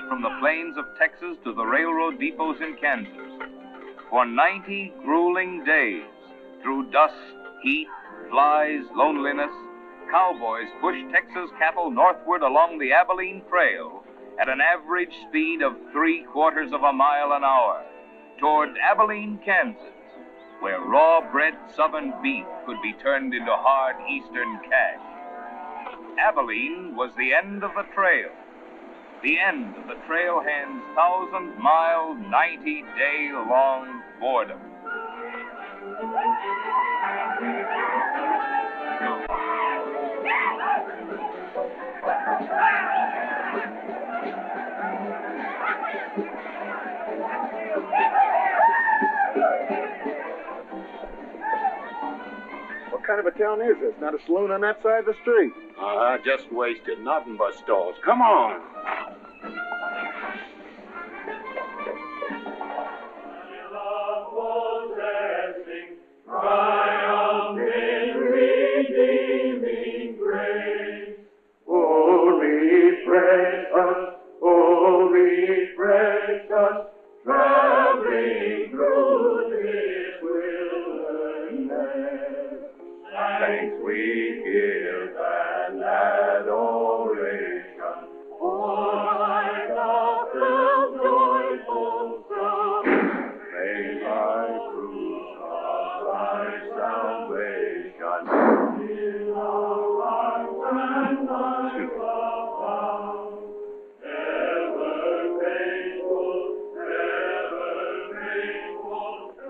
from the plains of Texas to the railroad depots in Kansas. For 90 grueling days, through dust, heat, flies, loneliness, cowboys pushed Texas cattle northward along the Abilene Trail at an average speed of 3/4 of a mile an hour toward Abilene, Kansas, where raw-bred southern beef could be turned into hard eastern cash. Abilene was the end of the trail. The end of the trailhand's 1,000-mile, 90-day-long boredom. What kind of a town is this? Not a saloon on that side of the street. Just wasted. Nothing but stalls. Come on. Thanks we give and adoration. Why doth the joyful sound? May thy fruit of thy salvation in our hearts and lives abound. Ever faithful,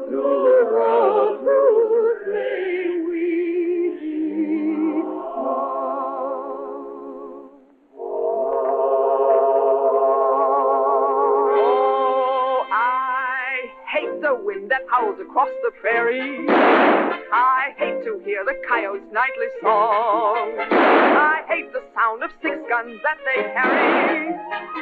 to the truth may we. That howls across the prairie. I hate to hear the coyote's nightly song. I hate the sound of 6 guns that they carry.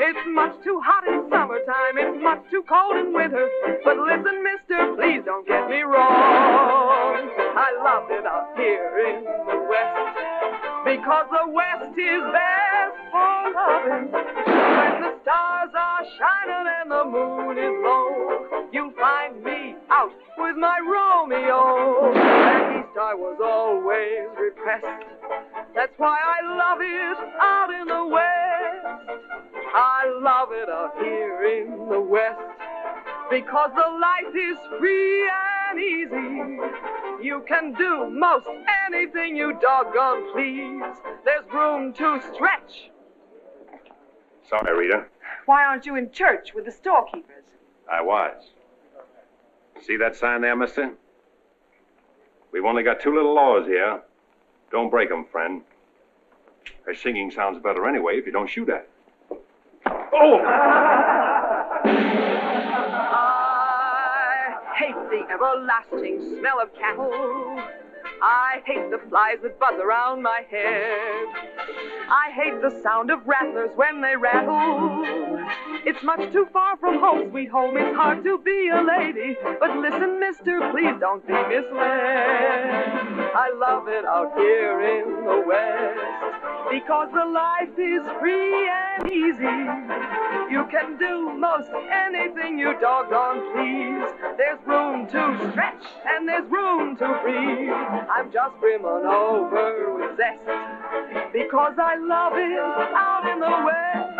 It's much too hot in summertime, it's much too cold in winter. But listen, mister, please don't get me wrong. I love it out here in the West, because the West is best for loving. When the stars are shining and the moon is low, you'll find me out with my Romeo. Back east I was always repressed. That's why I love it out in the West. I love it out here in the West, because the life is free and easy. You can do most anything you doggone please. There's room to stretch. Sorry, Rita. Why aren't you in church with the storekeepers? I was. See that sign there, mister? We've only got 2 little laws here. Don't break them, friend. Her singing sounds better anyway if you don't shoot at it. Oh! I hate the everlasting smell of cattle. I hate the flies that buzz around my head. I hate the sound of rattlers when they rattle. It's much too far from home, sweet home. It's hard to be a lady. But listen, mister, please don't be misled. I love it out here in the West, because the life is free and easy. You can do most anything you doggone please. There's room to stretch and there's room to breathe. I'm just brimming over with zest, because I love it out in the West.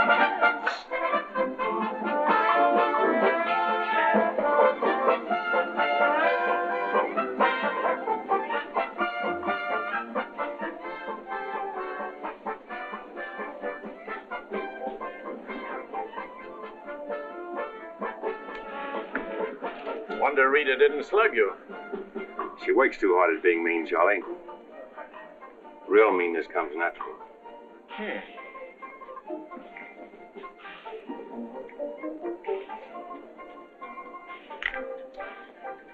Wonder Rita didn't slug you. She works too hard at being mean, Charlie. Real meanness comes natural.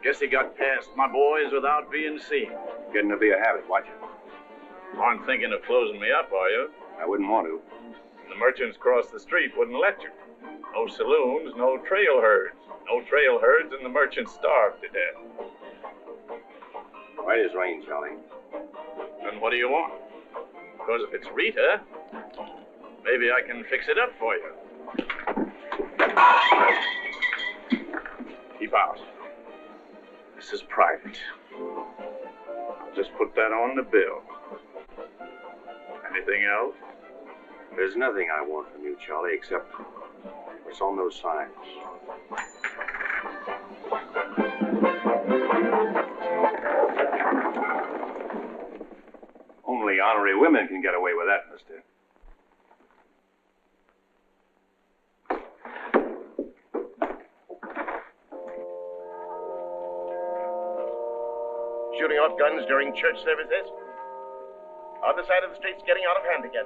Guess he got past my boys without being seen. Getting to be a habit, watch it. Aren't thinking of closing me up, are you? I wouldn't want to. The merchants across the street wouldn't let you. No saloons, no trail herds. No trail herds, and the merchants starved to death. White as rain, Charlie. Then what do you want? Because if it's Rita, maybe I can fix it up for you. is private. I'll just put that on the bill. Anything else? There's nothing I want from you, Charlie, except what's on those signs. Only honorary women can get away with that, mister. Shooting off guns during church services? Other side of the street's getting out of hand again.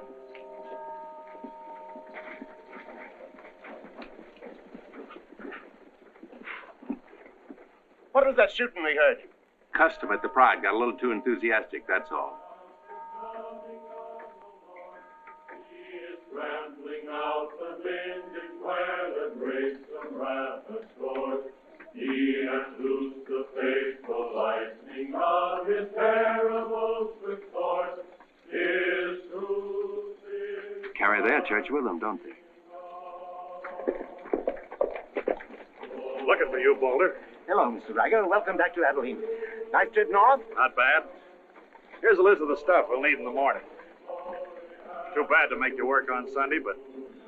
What was that shooting we heard? Custom at the Pride got a little too enthusiastic, that's all. He is trampling out the vintage where the grapes and rapid course. He has loosed the faithful lightning of his terrible swift course. His truth is... Carry their church with them, don't they? Looking for you, Boulder. Hello, Mr. Riger. Welcome back to Abilene. Nice trip north? Not bad. Here's a list of the stuff we'll need in the morning. Too bad to make you work on Sunday, but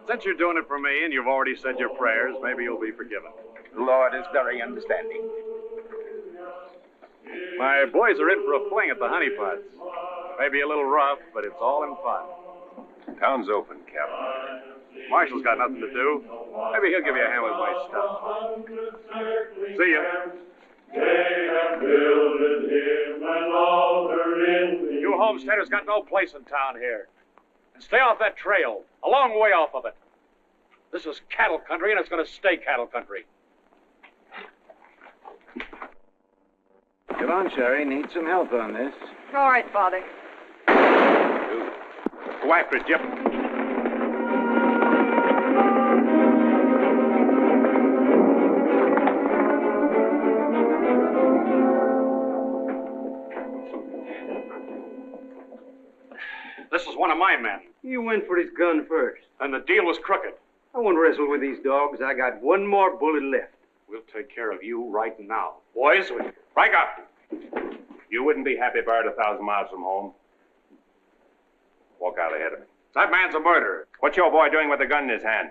since you're doing it for me and you've already said your prayers, maybe you'll be forgiven. The Lord is very understanding. My boys are in for a fling at the honey pots. Maybe a little rough, but it's all in fun. Town's open, Captain. Marshal's got nothing to do. Maybe he'll give you a hand with my stuff. See ya. They have builded him an altar in the... You homesteaders got no place in town here. And stay off that trail, a long way off of it. This is cattle country, and it's going to stay cattle country. Come on, Sherry. Need some help on this. All right, Father. Go after it, Jip. This is one of my men. You went for his gun first. And the deal was crooked. I won't wrestle with these dogs. I got one more bullet left. We'll take care of you right now. Boys, break up. You wouldn't be happy buried 1,000 miles from home. Walk out ahead of me. That man's a murderer. What's your boy doing with a gun in his hand?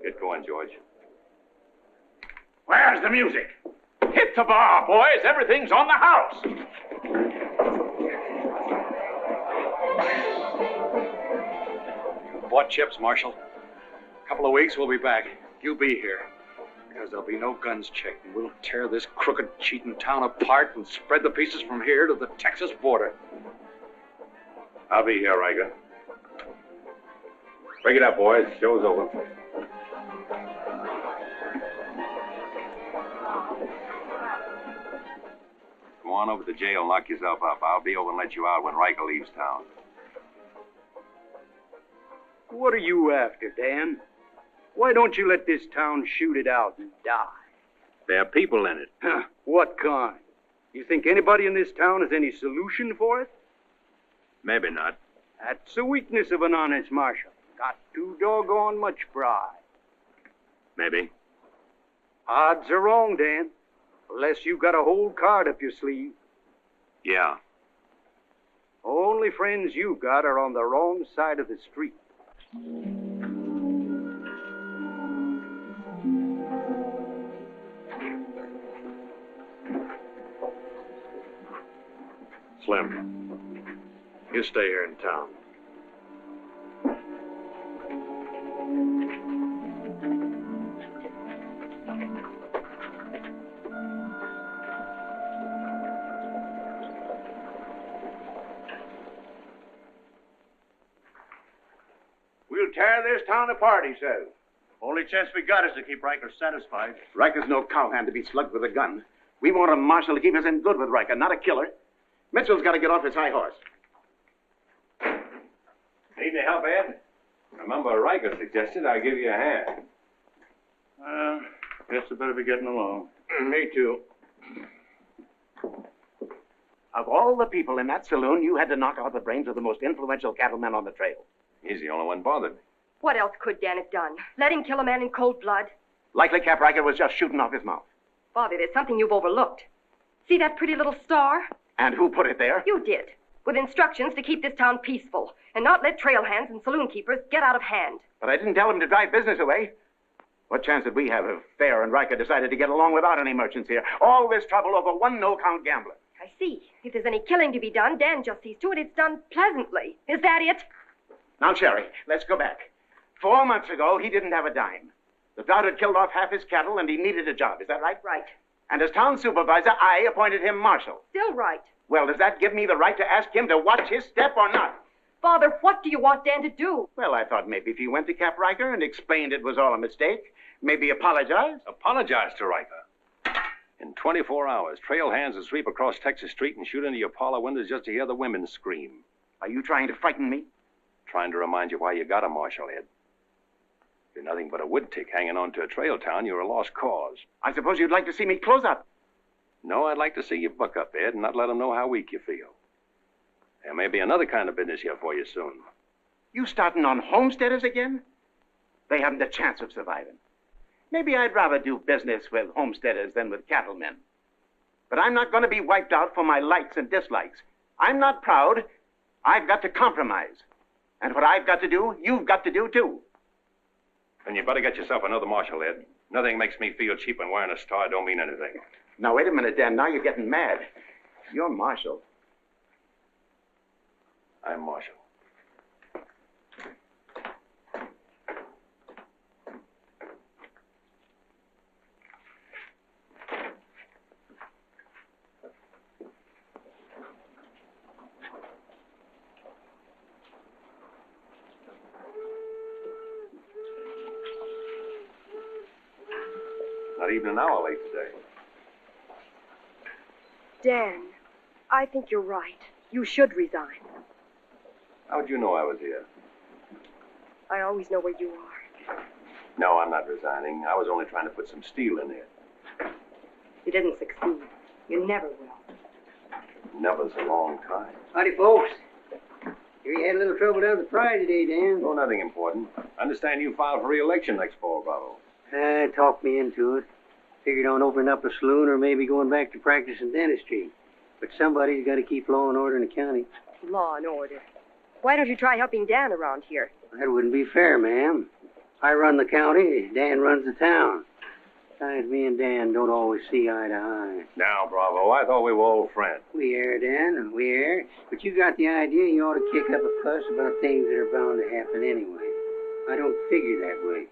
Get going, George. Where's the music? Hit the bar, boys. Everything's on the house. Bought chips, Marshal. A couple of weeks, we'll be back. You be here. Because there'll be no guns checked, and we'll tear this crooked, cheating town apart and spread the pieces from here to the Texas border. I'll be here, Riker. Break it up, boys. Show's over. Go on over to the jail and lock yourself up. I'll be over and let you out when Riker leaves town. What are you after, Dan? Why don't you let this town shoot it out and die? There are people in it. Huh, what kind? You think anybody in this town has any solution for it? Maybe not. That's the weakness of an honest marshal. Got too doggone much pride. Maybe. Odds are wrong, Dan. Unless you got a whole card up your sleeve. Yeah. Only friends you got are on the wrong side of the street. Slim, you stay here in town. We'll tear this town apart, he says. Only chance we got is to keep Riker satisfied. Riker's no cowhand to be slugged with a gun. We want a marshal to keep us in good with Riker, not a killer. Mitchell's got to get off his high horse. Need any help, Ed? Remember, Riker suggested I give you a hand. Guess I better be getting along. Me too. Of all the people in that saloon, you had to knock out the brains of the most influential cattlemen on the trail. He's the only one bothered. What else could Dan have done? Let him kill a man in cold blood? Likely Cap Riker was just shooting off his mouth. Father, there's something you've overlooked. See that pretty little star? And who put it there? You did, with instructions to keep this town peaceful and not let trail hands and saloon keepers get out of hand. But I didn't tell him to drive business away. What chance did we have if Fair and Riker decided to get along without any merchants here? All this trouble over one no-count gambler. I see. If there's any killing to be done, Dan just sees to it it's done pleasantly. Is that it? Now, Sherry, let's go back. 4 months ago, he didn't have a dime. The drought had killed off half his cattle, and he needed a job. Is that right? Right. And as town supervisor, I appointed him marshal. Still right. Well, does that give me the right to ask him to watch his step or not? Father, what do you want Dan to do? Well, I thought maybe if he went to Cap Riker and explained it was all a mistake, maybe apologize. Apologize to Riker. In 24 hours, trail hands will sweep across Texas Street and shoot into your parlor windows just to hear the women scream. Are you trying to frighten me? Trying to remind you why you got a marshal, Ed. If you're nothing but a wood tick hanging on to a trail town, you're a lost cause. I suppose you'd like to see me close up. No, I'd like to see you buck up, Ed, and not let them know how weak you feel. There may be another kind of business here for you soon. You starting on Homesteaders again? They haven't a chance of surviving. Maybe I'd rather do business with Homesteaders than with Cattlemen. But I'm not going to be wiped out for my likes and dislikes. I'm not proud. I've got to compromise. And what I've got to do, you've got to do too. Then you better get yourself another marshal, Ed. Nothing makes me feel cheap when wearing a star don't mean anything. Now, wait a minute, Dan. Now you're getting mad. You're marshal. I'm marshal. Not even an hour late today. Dan, I think you're right. You should resign. How'd you know I was here? I always know where you are. No, I'm not resigning. I was only trying to put some steel in there. You didn't succeed. You never will. Never's a long time. Howdy, folks. Here you had a little trouble down at the Pride today, Dan. Oh, nothing important. I understand you filed for re-election next fall, Bravo. Talked me into it. Figured on opening up a saloon or maybe going back to practice in dentistry. But somebody's got to keep law and order in the county. Law and order. Why don't you try helping Dan around here? That wouldn't be fair, ma'am. I run the county, Dan runs the town. Besides, me and Dan don't always see eye to eye. Now, Bravo, I thought we were old friends. We are, Dan, we are. But you got the idea you ought to kick up a fuss about things that are bound to happen anyway. I don't figure that way.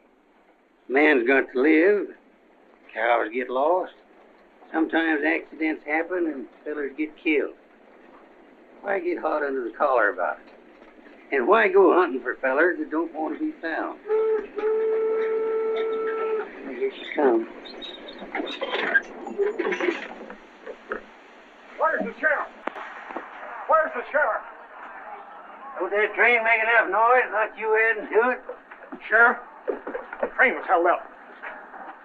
Man's got to live. Cows get lost. Sometimes accidents happen and fellers get killed. Why get hot under the collar about it? And why go hunting for fellers that don't want to be found? Here she comes. Where's the sheriff? Where's the sheriff? Was that train make enough noise? Not you adding to it? Sheriff, the train was held up.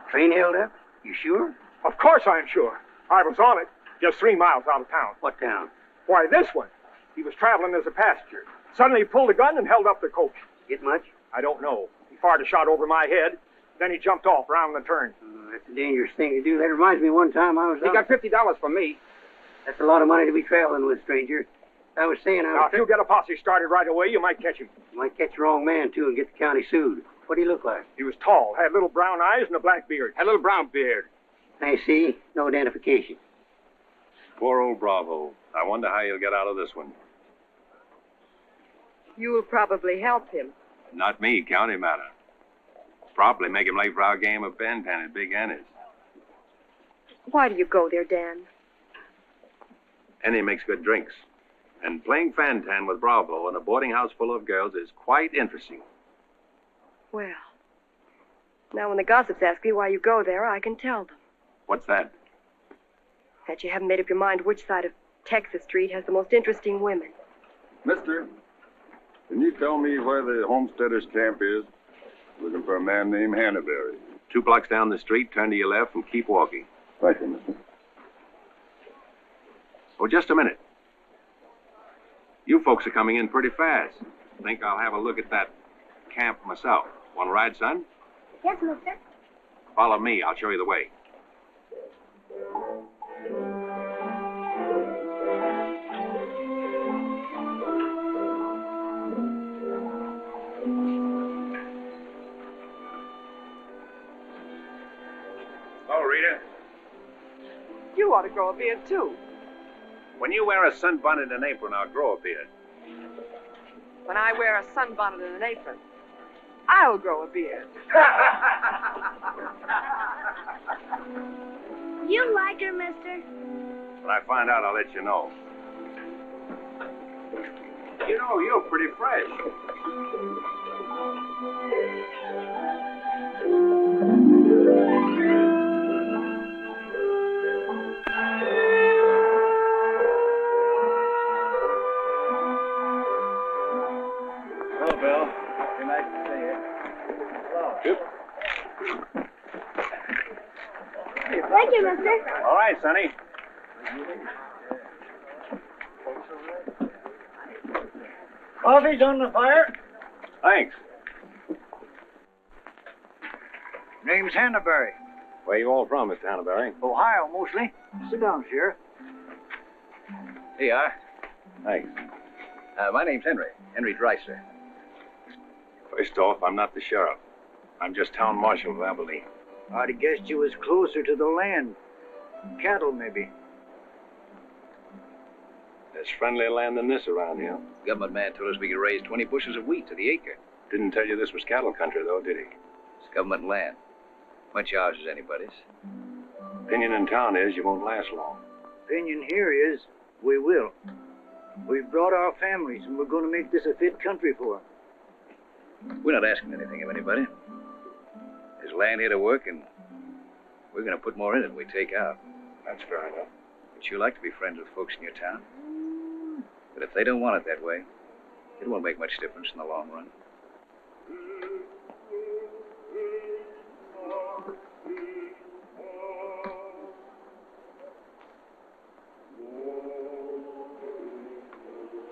Train held up? You sure? Of course I'm sure. I was on it, just 3 miles out of town. What town? Why, this one. He was traveling as a passenger. Suddenly he pulled a gun and held up the coach. Get much? I don't know. He fired a shot over my head. Then he jumped off around the turn. That's a dangerous thing to do. That reminds me one time I was He got $50 from me. That's a lot of money to be traveling with, stranger. I was saying Now, if you get a posse started right away, you might catch him. You might catch the wrong man, too, and get the county sued. What do he look like? He was tall, had little brown eyes and a black beard. Had a little brown beard. I see. No identification. Poor old Bravo. I wonder how he'll get out of this one. You'll probably help him. Not me, county matter. Probably make him late for our game of Ben-Pan at Big Annie's. Why do you go there, Dan? Annie makes good drinks. And playing fan-tan with Bravo in a boarding house full of girls is quite interesting. Well, now when the gossips ask me why you go there, I can tell them. What's that? That you haven't made up your mind which side of Texas Street has the most interesting women. Mister, can you tell me where the Homesteaders camp is? Looking for a man named Hannaberry. 2 blocks down the street, turn to your left, and keep walking. Thank you, mister. Oh, just a minute. You folks are coming in pretty fast. Think I'll have a look at that camp myself. Want to ride, son? Yes, mister. Follow me. I'll show you the way. Oh, Rita. You ought to grow a beard, too. When you wear a sunbonnet and apron, I'll grow a beard. When I wear a sunbonnet and an apron, I'll grow a beard. You like her, mister? When I find out, I'll let you know. You know, you're pretty fresh. Hello, Bill. Too nice to see you. Hello. Yep. Thank you, mister. All right, Sonny. Coffee's on the fire. Thanks. Name's Hannaberry. Where you all from, Mr. Hannaberry? Ohio, mostly. Sit down, Sheriff. Here you are. Thanks. My name's Henry Dreiser. First off, I'm not the sheriff. I'm just town marshal of Abilene. I'd have guessed you was closer to the land. Cattle, maybe. There's friendlier land than this around here. Government man told us we could raise 20 bushels of wheat to the acre. Didn't tell you this was cattle country, though, did he? It's government land. Much ours is anybody's. Opinion in town is you won't last long. Opinion here is we will. We've brought our families, and we're going to make this a fit country for 'em. We're not asking anything of anybody. There's land here to work, and we're going to put more in it than we take out. That's fair enough. But you like to be friends with folks in your town. But if they don't want it that way, it won't make much difference in the long run.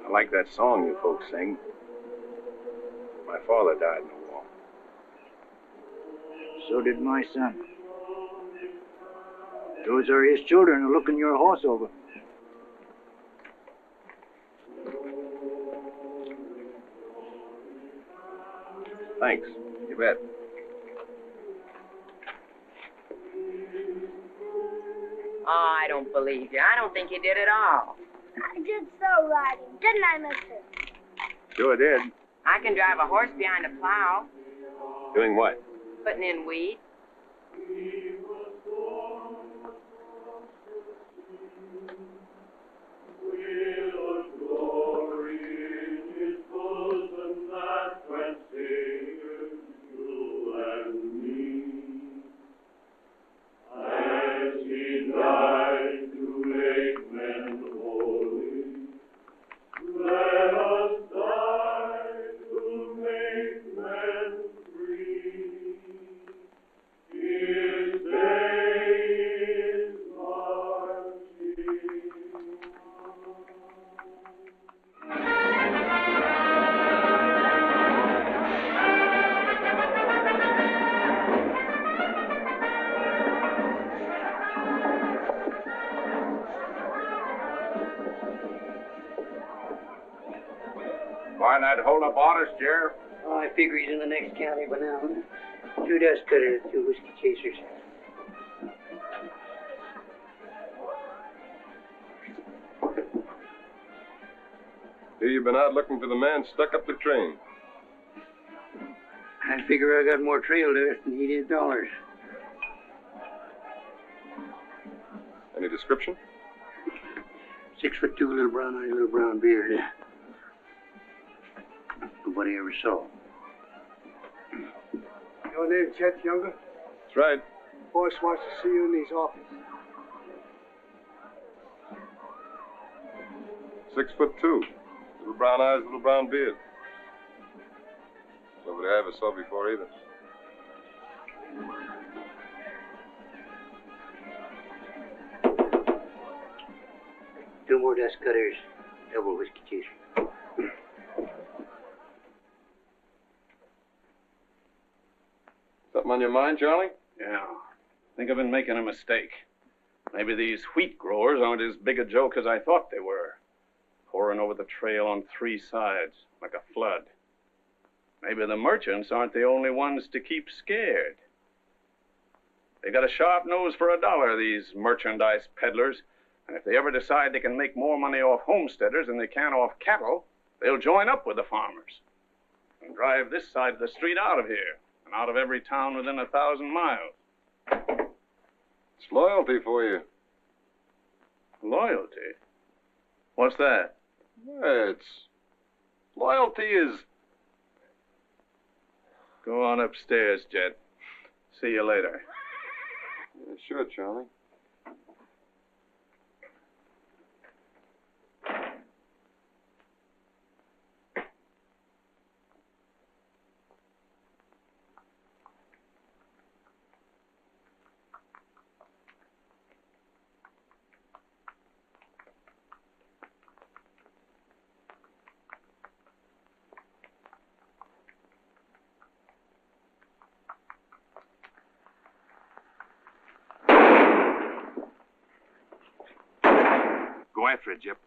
I like that song you folks sing. My father died in the war. So did my son. Those are his children who are looking your horse over. Thanks. You bet. Oh, I don't believe you. I don't think you did at all. I did so riding, didn't I, mister? Sure did. I can drive a horse behind a plow, Doing what? putting in weed. Find that hold-up artist, Sheriff? Oh, I figure he's in the next county by now. 2 dust cutters, 2 whiskey chasers. Here you've been out looking for the man stuck up the train. I figure I got more trail dust than he did dollars. Any description? 6'2", little brown eyes, little brown beard. Nobody ever saw. Your name, Chet Younger? That's right. Boss wants to see you in his office. 6'2". Little brown eyes, little brown beard. Nobody I ever saw before either. Two more dust cutters, double whiskey chaser. Something on your mind, Charlie? Yeah. I think I've been making a mistake. Maybe these wheat growers aren't as big a joke as I thought they were. Pouring over the trail on 3 sides, like a flood. Maybe the merchants aren't the only ones to keep scared. They got a sharp nose for $1, these merchandise peddlers. And if they ever decide they can make more money off homesteaders than they can off cattle, they'll join up with the farmers and drive this side of the street out of here and out of every town within 1,000 miles. It's loyalty for you. Loyalty? What's that? Loyalty is... Go on upstairs, Jet. See you later. Yeah, sure, Charlie. Go after it, Jip.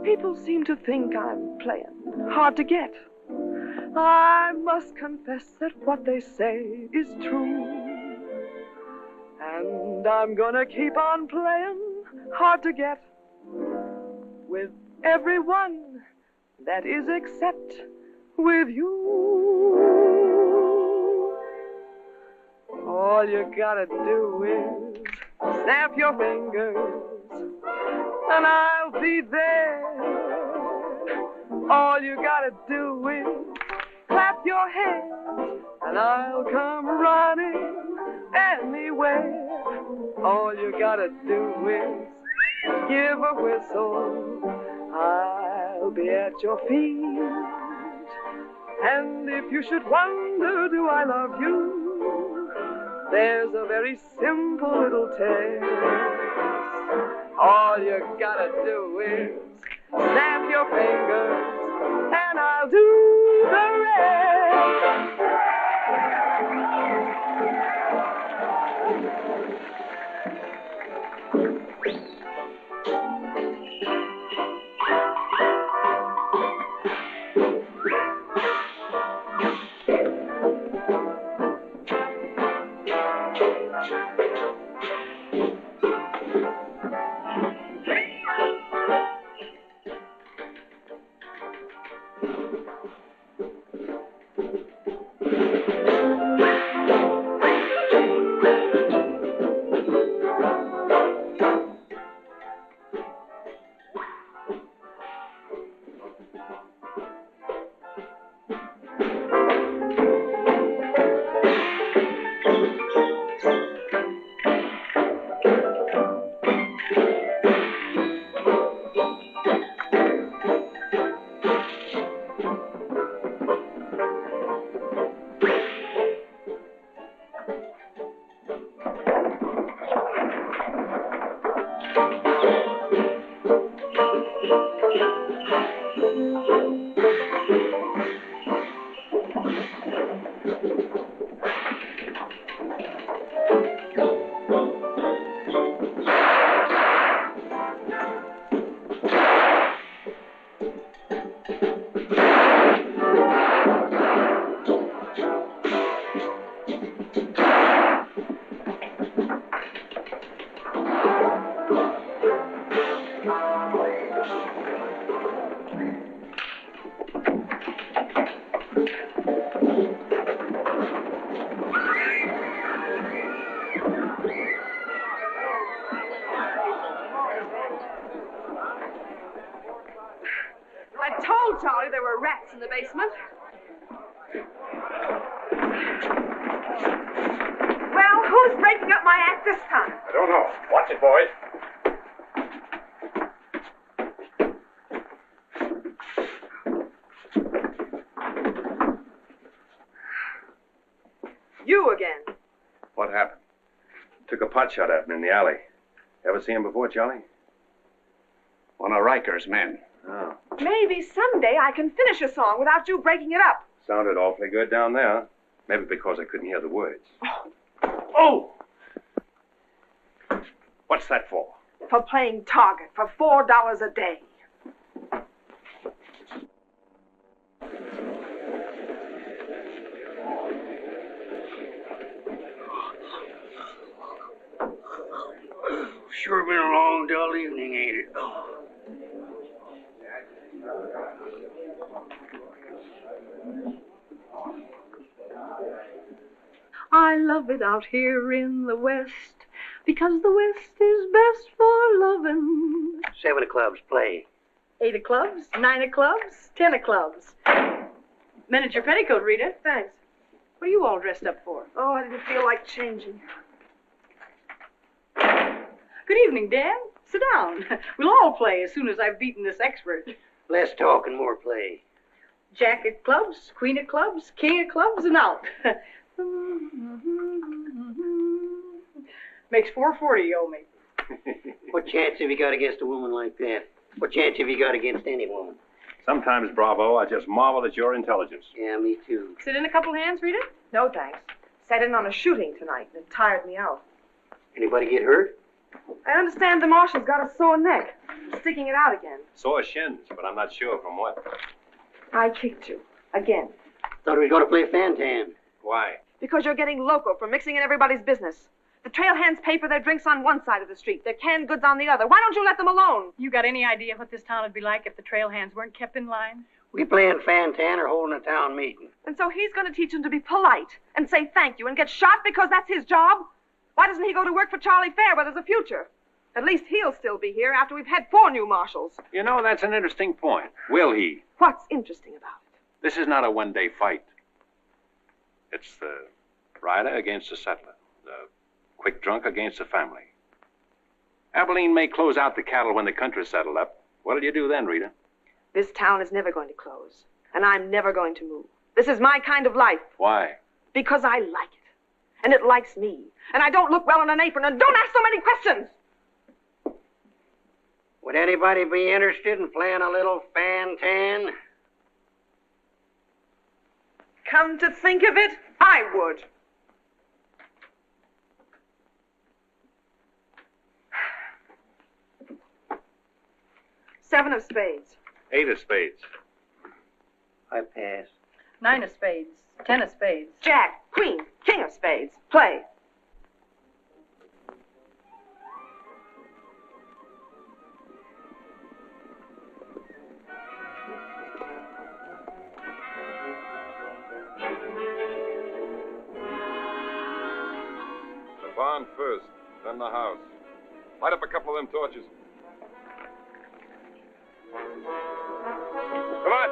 People seem to think I'm playing hard to get. I must confess that what they say is true. And I'm gonna keep on playing hard to get with everyone, that is except with you. All you gotta do is snap your fingers and I'll be there. All you gotta do is clap your hands and I'll come running anywhere. All you gotta do is give a whistle, I'll be at your feet. And if you should wonder, do I love you? There's a very simple little test. All you gotta do is snap your fingers and I'll do the rest. Charlie, there were rats in the basement. Well, Who's breaking up my act this time? I don't know. Watch it, boys. You again. What happened? Took a pot shot at him in the alley. Ever see him before, Charlie? One of Riker's men. Oh. Maybe someday I can finish a song without you breaking it up. Sounded awfully good down there. Maybe because I couldn't hear the words. Oh! What's that for? For playing target for $4 a day. Sure been a long, dull evening, ain't it? I love it out here in the West, because the West is best for lovin'. 7 of clubs, play. 8 of clubs, 9 of clubs, 10 of clubs. Miniature petticoat, Rita. Thanks. What are you all dressed up for? Oh, I didn't feel like changing. Good evening, Dan. Sit down. We'll all play as soon as I've beaten this expert. Less talk and more play. Jack of clubs, queen of clubs, king of clubs, and out. Makes $4.40 you owe me. What chance have you got against a woman like that? What chance have you got against any woman? Sometimes, Bravo, I just marvel at your intelligence. Yeah, me too. Sit in a couple hands, Rita? No, thanks. Sat in on a shooting tonight, and it tired me out. Anybody get hurt? I understand the marshal's got a sore neck. He's sticking it out again. Sore shins, but I'm not sure from what. I kicked you. Again. Thought we were going to play Fantan. Why? Because you're getting loco for mixing in everybody's business. The trail hands pay for their drinks on one side of the street, their canned goods on the other. Why don't you let them alone? You got any idea what this town would be like if the trail hands weren't kept in line? We playing Fantan or holding a town meeting. And so he's going to teach them to be polite and say thank you and get shot because that's his job? Why doesn't he go to work for Charlie Fair where there's a future? At least he'll still be here after we've had 4 new marshals. You know, that's an interesting point. Will he? What's interesting about it? This is not a one-day fight. It's the rider against the settler, the quick drunk against the family. Abilene may close out the cattle when the country's settled up. What'll you do then, Rita? This town is never going to close, and I'm never going to move. This is my kind of life. Why? Because I like it, and it likes me, and I don't look well in an apron, and don't ask so many questions. Would anybody be interested in playing a little Fantan? Come to think of it, I would. Seven of spades. 8 of spades. I pass. 9 of spades, 10 of spades. Jack, queen, king of spades. Play. The barn first, then the house. Light up a couple of them torches. Come on.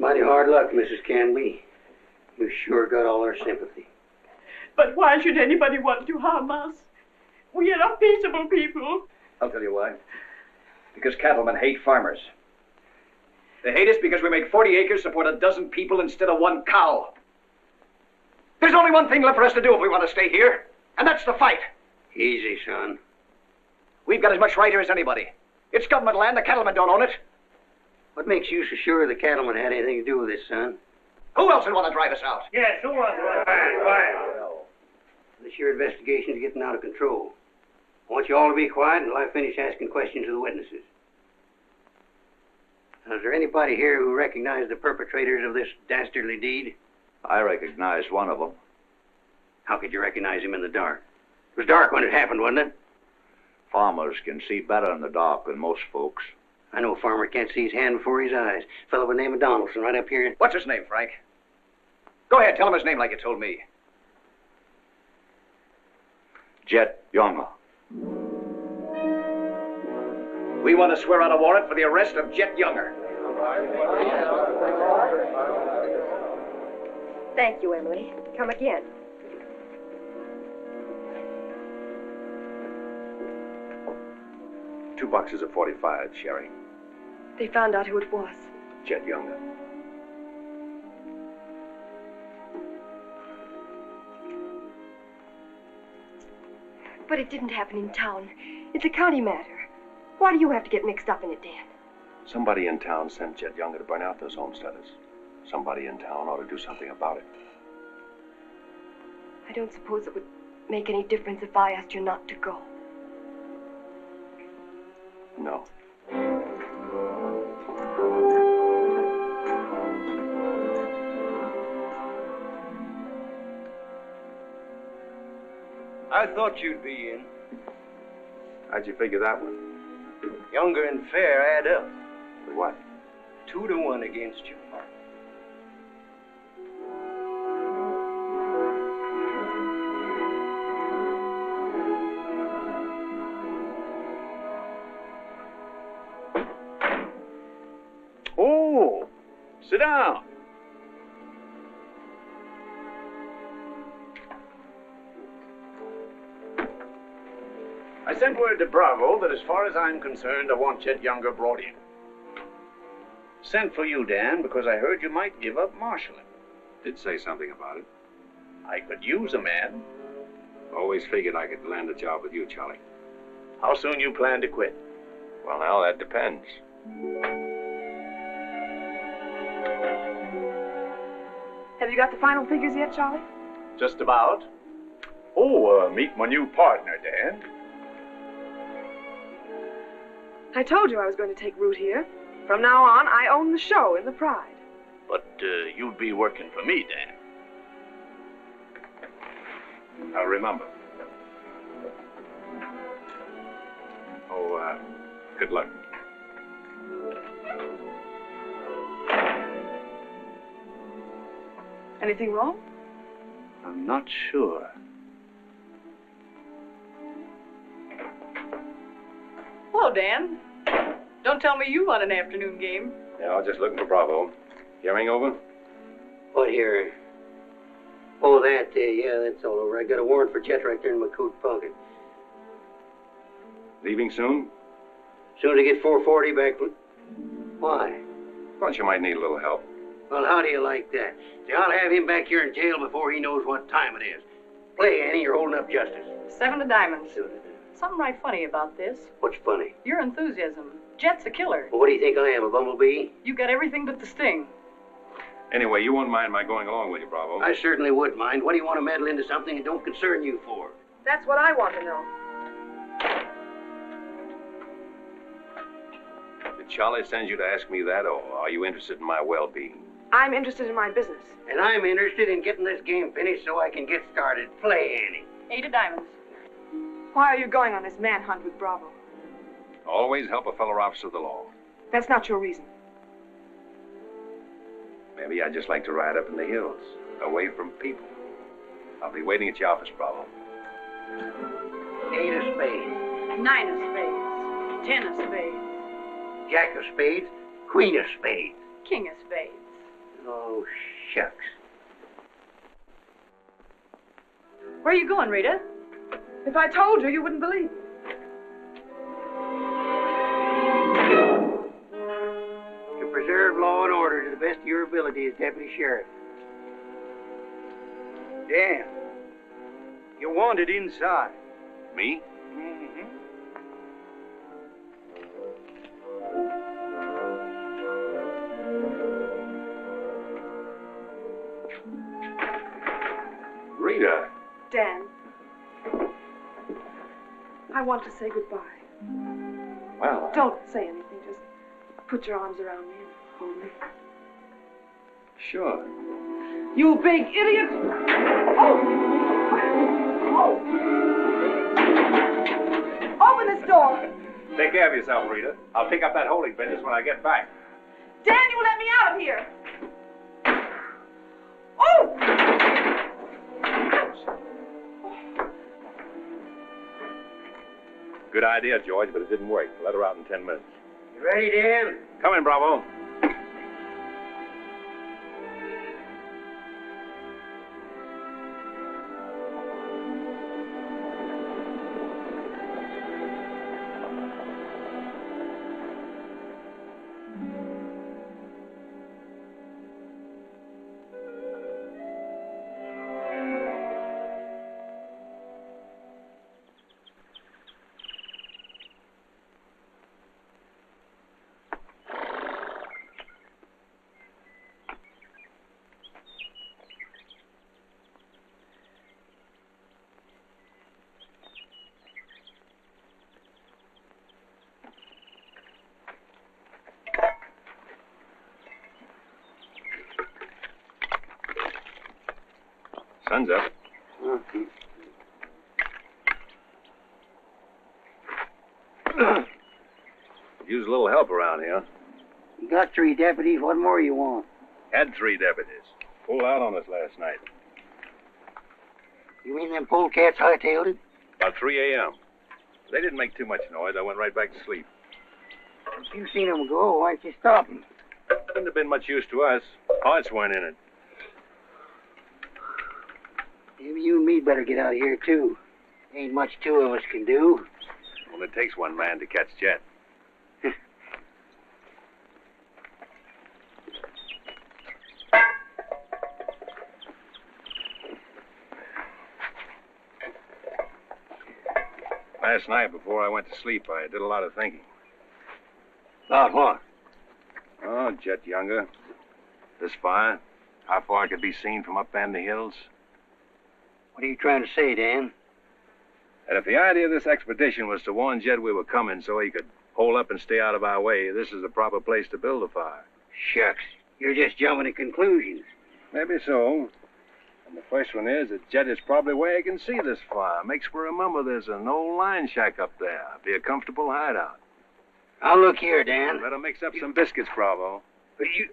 Mighty hard luck, Mrs. Canby. You sure got all our sympathy. But why should anybody want to harm us? We are a peaceable people. I'll tell you why. Because cattlemen hate farmers. They hate us because we make 40 acres support a dozen people instead of one cow. There's only one thing left for us to do if we want to stay here, and that's to fight. Easy, son. We've got as much right here as anybody. It's government land. The cattlemen don't own it. What makes you so sure the cattlemen had anything to do with this, son? Who else would want to drive us out? Yes, who wants to? This your investigation's getting out of control. I want you all to be quiet until I finish asking questions of the witnesses. Now, is there anybody here who recognized the perpetrators of this dastardly deed? I recognized one of them. How could you recognize him in the dark? It was dark when it happened, wasn't it? Farmers can see better in the dark than most folks. I know a farmer can't see his hand before his eyes. A fellow by the name of Donaldson right up here. What's his name, Frank? Go ahead, tell him his name like you told me. Jet Younger. We want to swear out a warrant for the arrest of Jet Younger. Thank you, Emily. Come again. Two boxes of 45, Sherry. They found out who it was. Jet Younger. But it didn't happen in town. It's a county matter. Why do you have to get mixed up in it, Dan? Somebody in town sent Jet Younger to burn out those homesteaders. Somebody in town ought to do something about it. I don't suppose it would make any difference if I asked you not to go. No. I thought you'd be in. How'd you figure that one? Younger and Fair add up. For what? 2-1 against you. Oh, sit down. I sent word to Bravo that as far as I'm concerned, I want Jet Younger brought in. Sent for you, Dan, because I heard you might give up marshalling. Did say something about it. I could use a man. Always figured I could land a job with you, Charlie. How soon you plan to quit? Well, now, that depends. Have you got the final figures yet, Charlie? Just about. Oh, meet my new partner, Dan. I told you I was going to take root here. From now on, I own the show in the Pride. But you'd be working for me, Dan. I'll remember. Oh, good luck. Anything wrong? I'm not sure. Hello, Dan. Don't tell me you won an afternoon game. Yeah, I was just looking for Bravo. Hearing over? What here? Oh, that, yeah, that's all over. I got a warrant for Chet right there in my coat pocket. Leaving soon? Soon as I get 440 back. Why? Thought you might need a little help. Well, how do you like that? See, I'll have him back here in jail before he knows what time it is. Play, Annie, you're holding up justice. 7 of diamonds. Something right funny about this. What's funny? Your enthusiasm. Jet's a killer. Well, what do you think I am, a bumblebee? You got everything but the sting. Anyway, you won't mind my going along with you, Bravo. I certainly would mind. What do you want to meddle into something that don't concern you for? That's what I want to know. Did Charlie send you to ask me that, or are you interested in my well-being? I'm interested in my business. And I'm interested in getting this game finished so I can get started. Play, Annie. 8 of diamonds. Why are you going on this manhunt with Bravo? Always help a fellow officer of the law. That's not your reason. Maybe I'd just like to ride up in the hills, away from people. I'll be waiting at your office, Bravo. 8 of spades. 9 of spades. 10 of spades. Jack of spades. Queen of spades. King of spades. Oh, shucks. Where are you going, Rita? If I told you, you wouldn't believe me. To preserve law and order to the best of your ability as Deputy Sheriff. Dan, you're wanted inside. Me? Mm-hmm. Rita. Dan, I want to say goodbye. Well, Don't say anything. Just put your arms around me and hold me. sure. You big idiot! Oh! Open this door! Take care of yourself, Rita. I'll pick up that holding business when I get back. Dan, you let me out of here! Oh! Good idea, George, but it didn't work. Let her out in 10 minutes. You ready, Dan? Come in, Bravo. Sun's up. Use a little help around here. You got 3 deputies. What more you want? Had 3 deputies. Pulled out on us last night. You mean them polecats hightailed it? About 3 a.m. They didn't make too much noise. I went right back to sleep. If you seen them go, why'd you stop them? Wouldn't have been much use to us. Hearts weren't in it. Maybe you and me better get out of here, too. Ain't much 2 of us can do. Well, it takes one man to catch Jet. Last night, before I went to sleep, I did a lot of thinking. About what? Oh, Jet Younger. This fire. How far it could be seen from up in the hills. What are you trying to say, Dan? And if the idea of this expedition was to warn Jed we were coming so he could hole up and stay out of our way, this is the proper place to build a fire. Shucks. You're just jumping to conclusions. Maybe so. And the first one is that Jed is probably where he can see this fire. Makes for remember there's an old line shack up there. Be a comfortable hideout. Now look here, Dan. Better mix up some biscuits, Bravo. But you...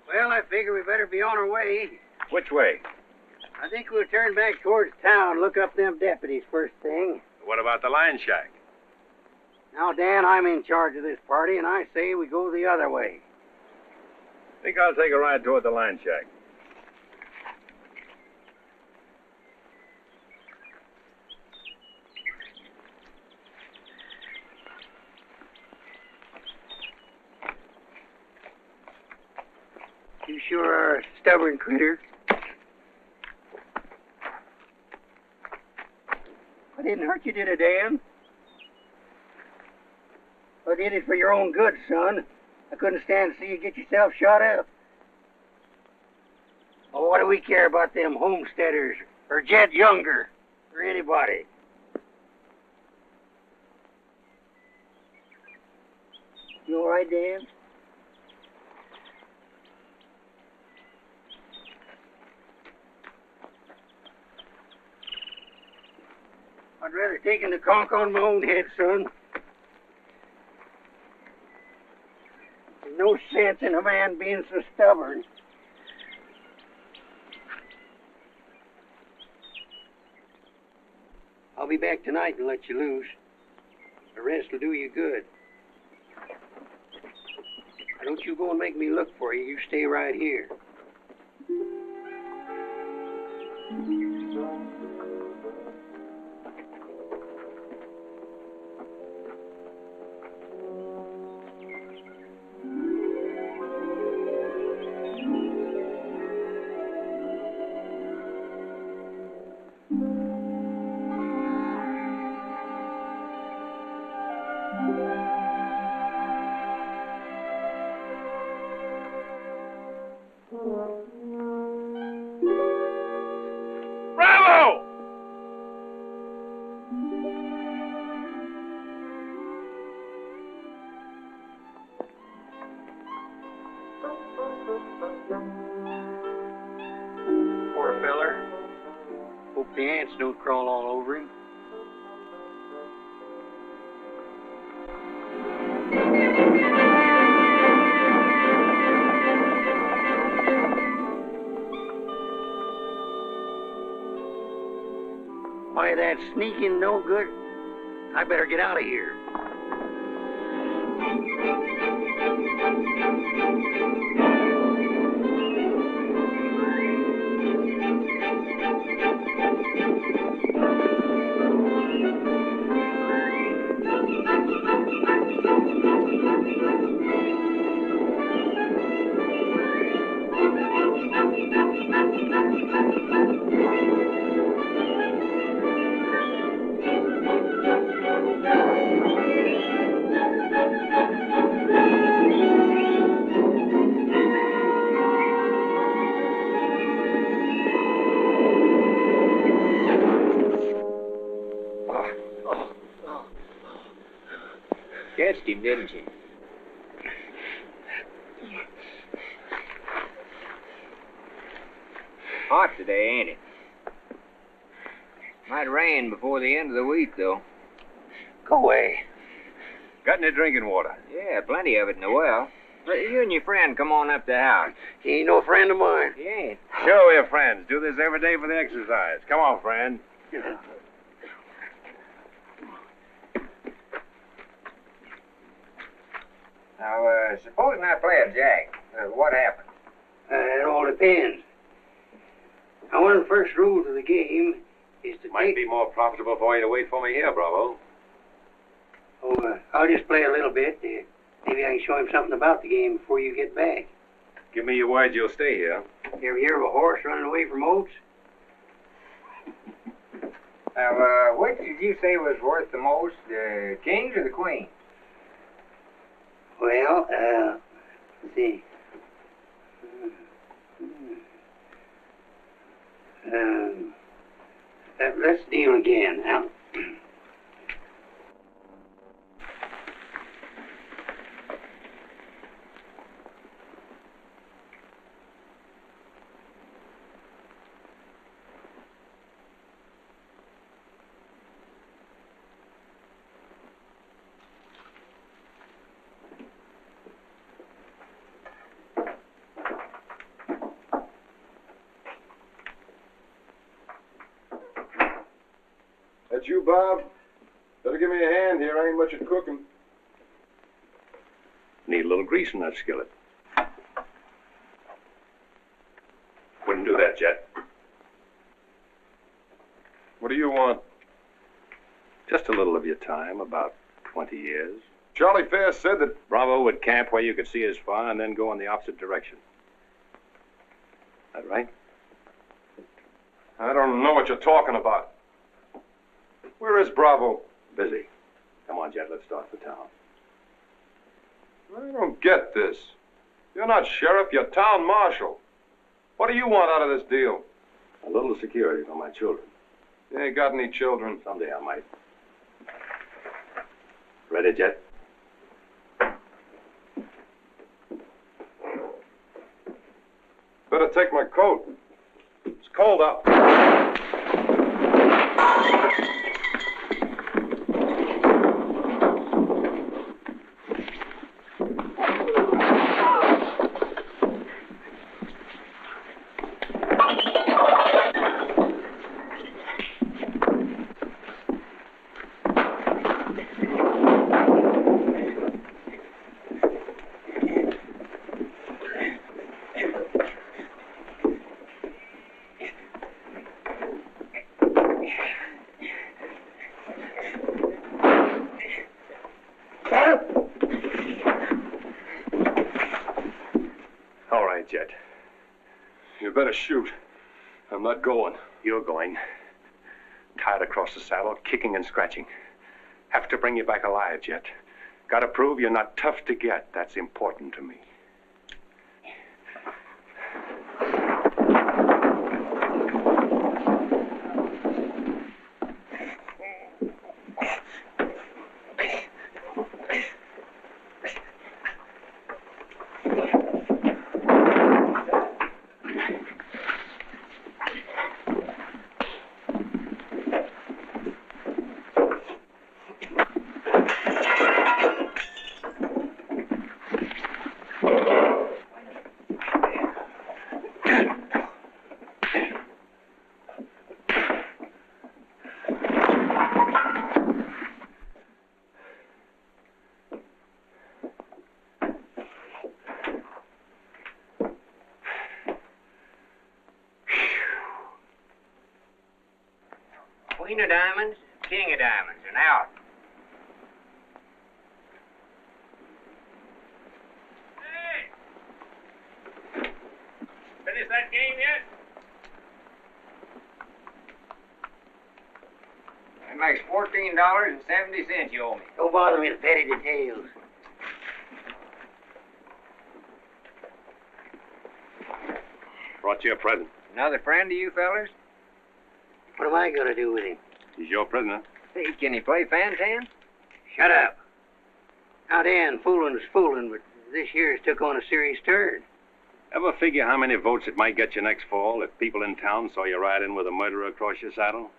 Well, I figure we better be on our way. Which way? I think we'll turn back towards town, look up them deputies first thing. What about the line shack? Now, Dan, I'm in charge of this party, and I say we go the other way. Think I'll take a ride toward the line shack. You sure are a stubborn critter. I didn't hurt you, did I, Dan? I did it for your own good, son. I couldn't stand to see you get yourself shot up. Oh, what do we care about them Homesteaders or Jet Younger or anybody? You all right, Dan? I'd rather taken the conk on my own head, son. There's no sense in a man being so stubborn. I'll be back tonight and let you loose. The rest will do you good. Don't you go and make me look for you. You stay right here. Bravo! Poor feller. Hope the ants don't crawl all over him. Why, that sneaking no good. I better get out of here. Catched him, didn't you? Hot today, ain't it? Might rain before the end of the week, though. Go away. Got any drinking water? Yeah, plenty of it in the well. You and your friend come on up to the house. He ain't no friend of mine. He ain't. Sure, we're friends. Do this every day for the exercise. Come on, friend. Now, supposing I play a jack, what happens? It all depends. Now, one of the first rules of the game is to Might be more profitable for you to wait for me here, Bravo. I'll just play a little bit. Maybe I can show him something about the game before you get back. Give me your word you'll stay here. You ever hear of a horse running away from oats? Now, which did you say was worth the most, the kings or the queens? Well, let's see. Let's deal again. Now, That you, Bob? Better give me a hand here. I ain't much at cooking. Need a little grease in that skillet. Wouldn't do that, Jet. What do you want? Just a little of your time, about 20 years. Charlie Fair said that Bravo would camp where you could see as far and then go in the opposite direction. That right? I don't know what you're talking about. Where is Bravo? Busy. Come on, Jet, let's start for town. I don't get this. You're not sheriff, you're town marshal. What do you want out of this deal? A little security for my children. You ain't got any children. Someday I might. Ready, Jet? Better take my coat. It's cold out. Jet. You better shoot. I'm not going. You're going. Tied across the saddle, kicking and scratching. Have to bring you back alive, Jet. Gotta prove you're not tough to get. That's important to me. Queen of diamonds, king of diamonds, and out. Finish that game yet? That makes $14.70 you owe me. Don't bother me with petty details. Brought you a present. Another friend of you fellers? What am I going to do with him? He's your prisoner. Hey, can he play Fantan? Shut up. Now, Dan, fooling's fooling, but this year's took on a serious turn. Ever figure how many votes it might get you next fall if people in town saw you ride in with a murderer across your saddle?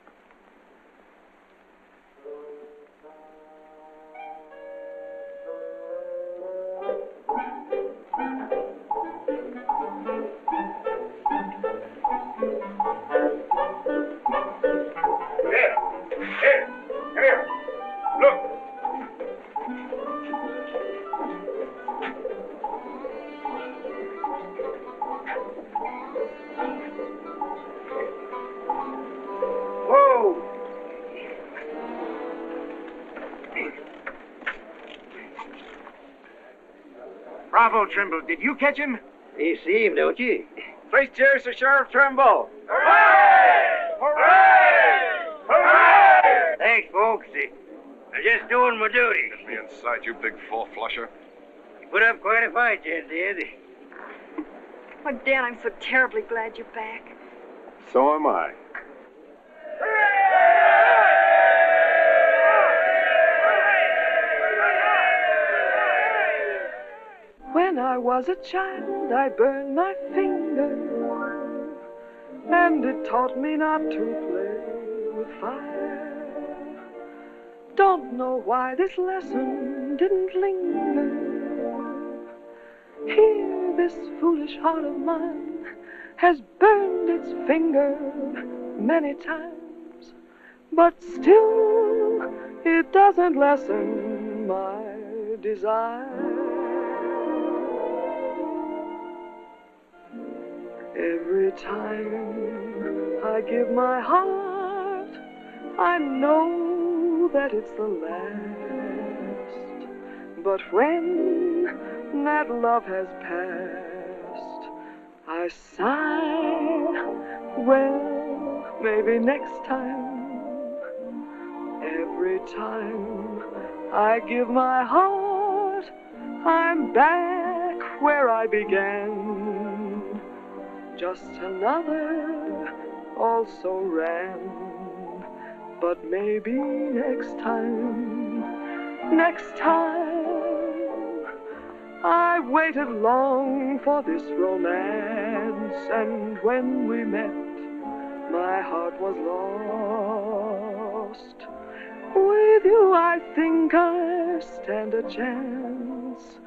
Bravo, Trimble. Did you catch him? You see him, don't you? Place cheers for Sheriff Trimble. Hooray! Hooray! Hooray! Thanks, folks. I'm just doing my duty. Get me inside, you big four-flusher. You put up quite a fight, Jen did. Oh, Dan, I'm so terribly glad you're back. So am I. When I was a child, I burned my finger, and it taught me not to play with fire. Don't know why this lesson didn't linger. Here, this foolish heart of mine has burned its finger many times, but still it doesn't lessen my desire. Every time I give my heart, I know that it's the last. But when that love has passed, I sigh, well, maybe next time. Every time I give my heart, I'm back where I began. Just another also ran. But maybe next time, I waited long for this romance, and when we met, my heart was lost. With you I think I stand a chance,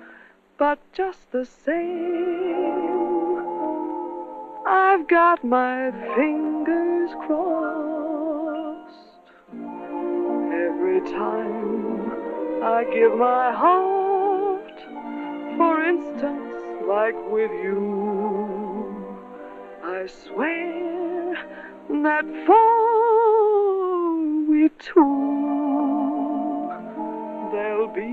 but just the same, I've got my fingers crossed. Every time I give my heart, for instance, like with you, I swear that for we two, there'll be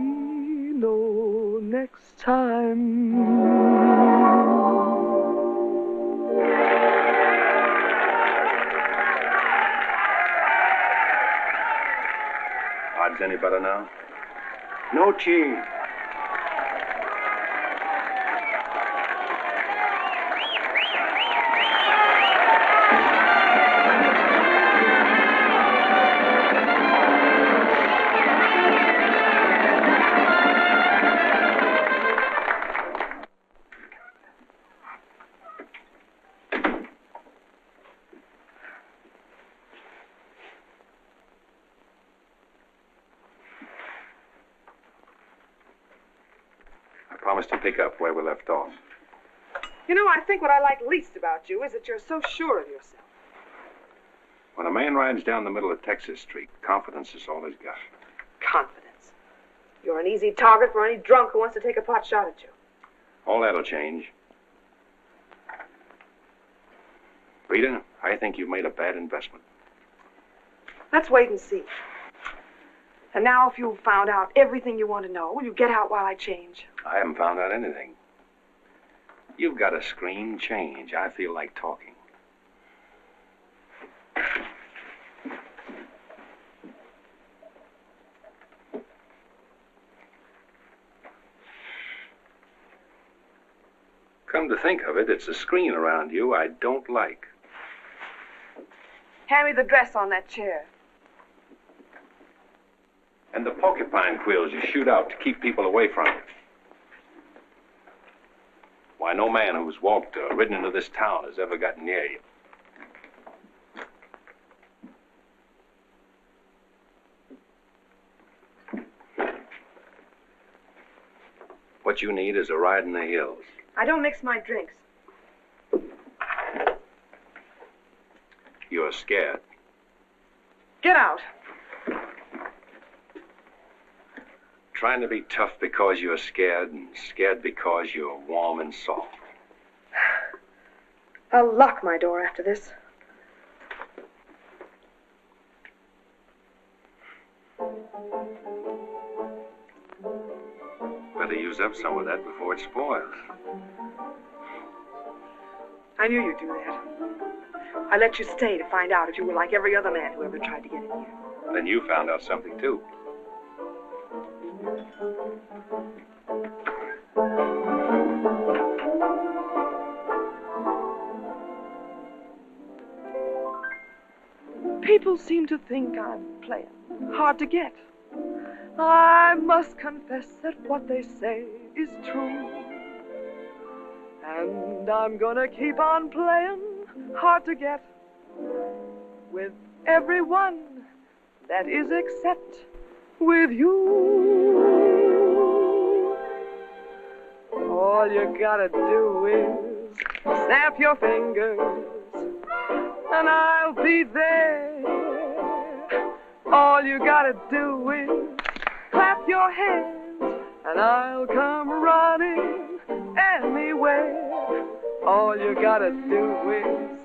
no next time. odds any better now? No change. Promise to pick up where we left off. You know, I think what I like least about you is that you're so sure of yourself. When a man rides down the middle of Texas Street, confidence is all he's got. Confidence. You're an easy target for any drunk who wants to take a pot shot at you. All that'll change. Rita, I think you've made a bad investment. Let's wait and see. And now, if you've found out everything you want to know, will you get out while I change? I haven't found out anything. You've got a screen change. I feel like talking. Come to think of it, it's a screen around you I don't like. Hand me the dress on that chair. And the porcupine quills you shoot out to keep people away from you. Why, no man who's walked or ridden into this town has ever gotten near you. What you need is a ride in the hills. I don't mix my drinks. You're scared. Get out. Trying to be tough because you're scared, and scared because you're warm and soft. I'll lock my door after this. Better use up some of that before it spoils. I knew you'd do that. I let you stay to find out if you were like every other man who ever tried to get in here. Then you found out something, too. People seem to think I'm playing hard to get. I must confess that what they say is true. And I'm gonna keep on playing hard to get with everyone that is except with you. All you gotta do is snap your fingers and I'll be there. All you gotta do is clap your hands and I'll come running anywhere. All you gotta do is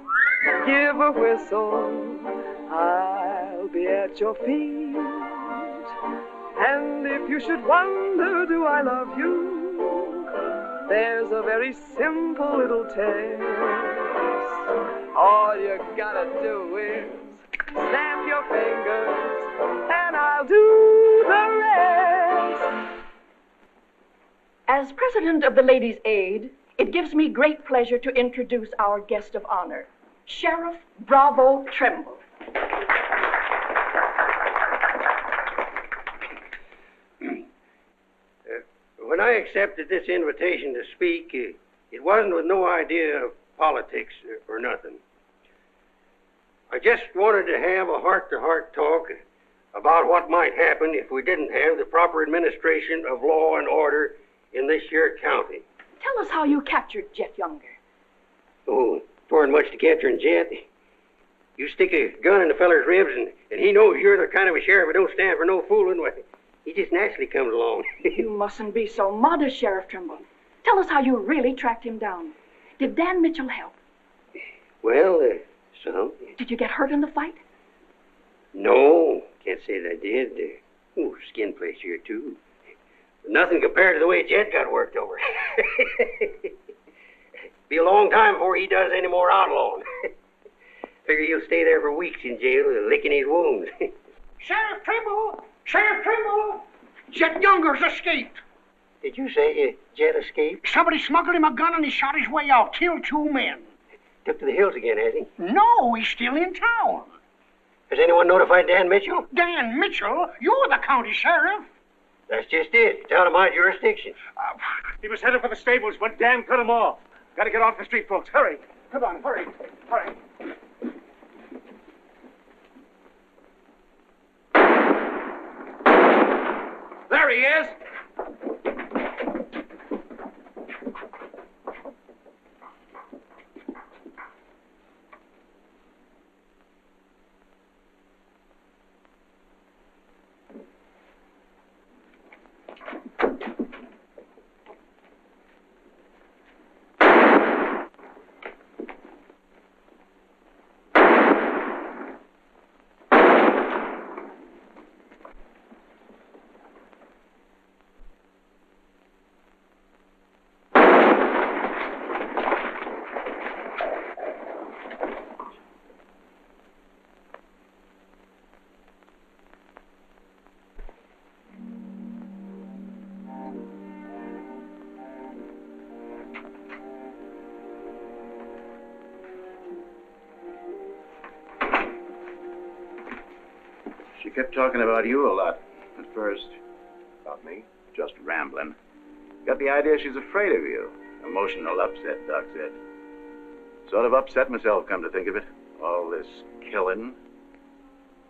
give a whistle. I'll be at your feet. And if you should wonder, do I love you? There's a very simple little test. All you gotta do is snap your fingers, and I'll do the rest. As president of the Ladies' Aid, it gives me great pleasure to introduce our guest of honor, Sheriff Bravo Trimble. When I accepted this invitation to speak, it wasn't with no idea of politics or nothing. I just wanted to have a heart-to-heart talk about what might happen if we didn't have the proper administration of law and order in this here county. Tell us how you captured Jet Younger. Oh, it weren't much to capturing Jet. You stick a gun in the feller's ribs and he knows you're the kind of a sheriff who don't stand for no fooling. Well, he just naturally comes along. You mustn't be so modest, Sheriff Trimble. Tell us how you really tracked him down. Did Dan Mitchell help? Well, some. Did you get hurt in the fight? No, can't say that I did. Skin place here, too. Nothing compared to the way Jet got worked over. Be a long time before he does any more outlawing. Figure he'll stay there for weeks in jail, licking his wounds. Sheriff Trimble! Sheriff Chet Younger's escaped. Did you say Jet escaped? Somebody smuggled him a gun and he shot his way out, killed 2 men. Took to the hills again, has he? No, he's still in town. Has anyone notified Dan Mitchell? Dan Mitchell? You're the county sheriff. That's just it. It's out of my jurisdiction. He was headed for the stables, but Dan cut him off. Got to get off the street, folks. Hurry. Come on, hurry. Hurry. There he is. She kept talking about you a lot at first. About me? Just rambling. Got the idea she's afraid of you. Emotional upset, Doc said. Sort of upset myself, come to think of it. All this killing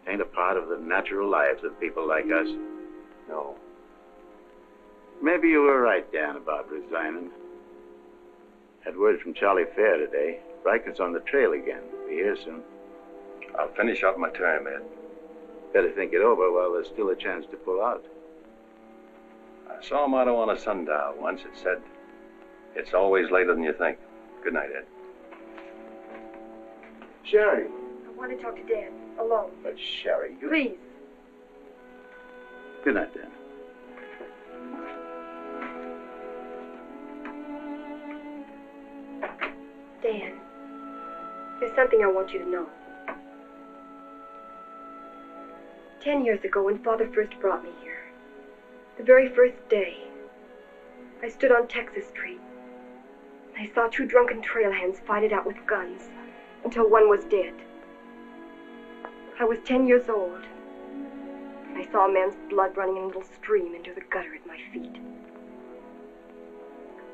ain't a part of the natural lives of people like us. No. Maybe you were right, Dan, about resigning. Had word from Charlie Fair today. Riker's on the trail again. Be here soon. I'll finish out my term, Ed. Better think it over while there's still a chance to pull out. I saw a motto on a sundial once. It said, "It's always later than you think." Good night, Ed. Sherry. I want to talk to Dad, alone. But Sherry, you... Please. Good night, Dan. Dan, there's something I want you to know. 10 years ago, when Father first brought me here, the very first day, I stood on Texas Street. I saw 2 drunken trail hands fight it out with guns until one was dead. I was 10 years old, and I saw a man's blood running in a little stream into the gutter at my feet.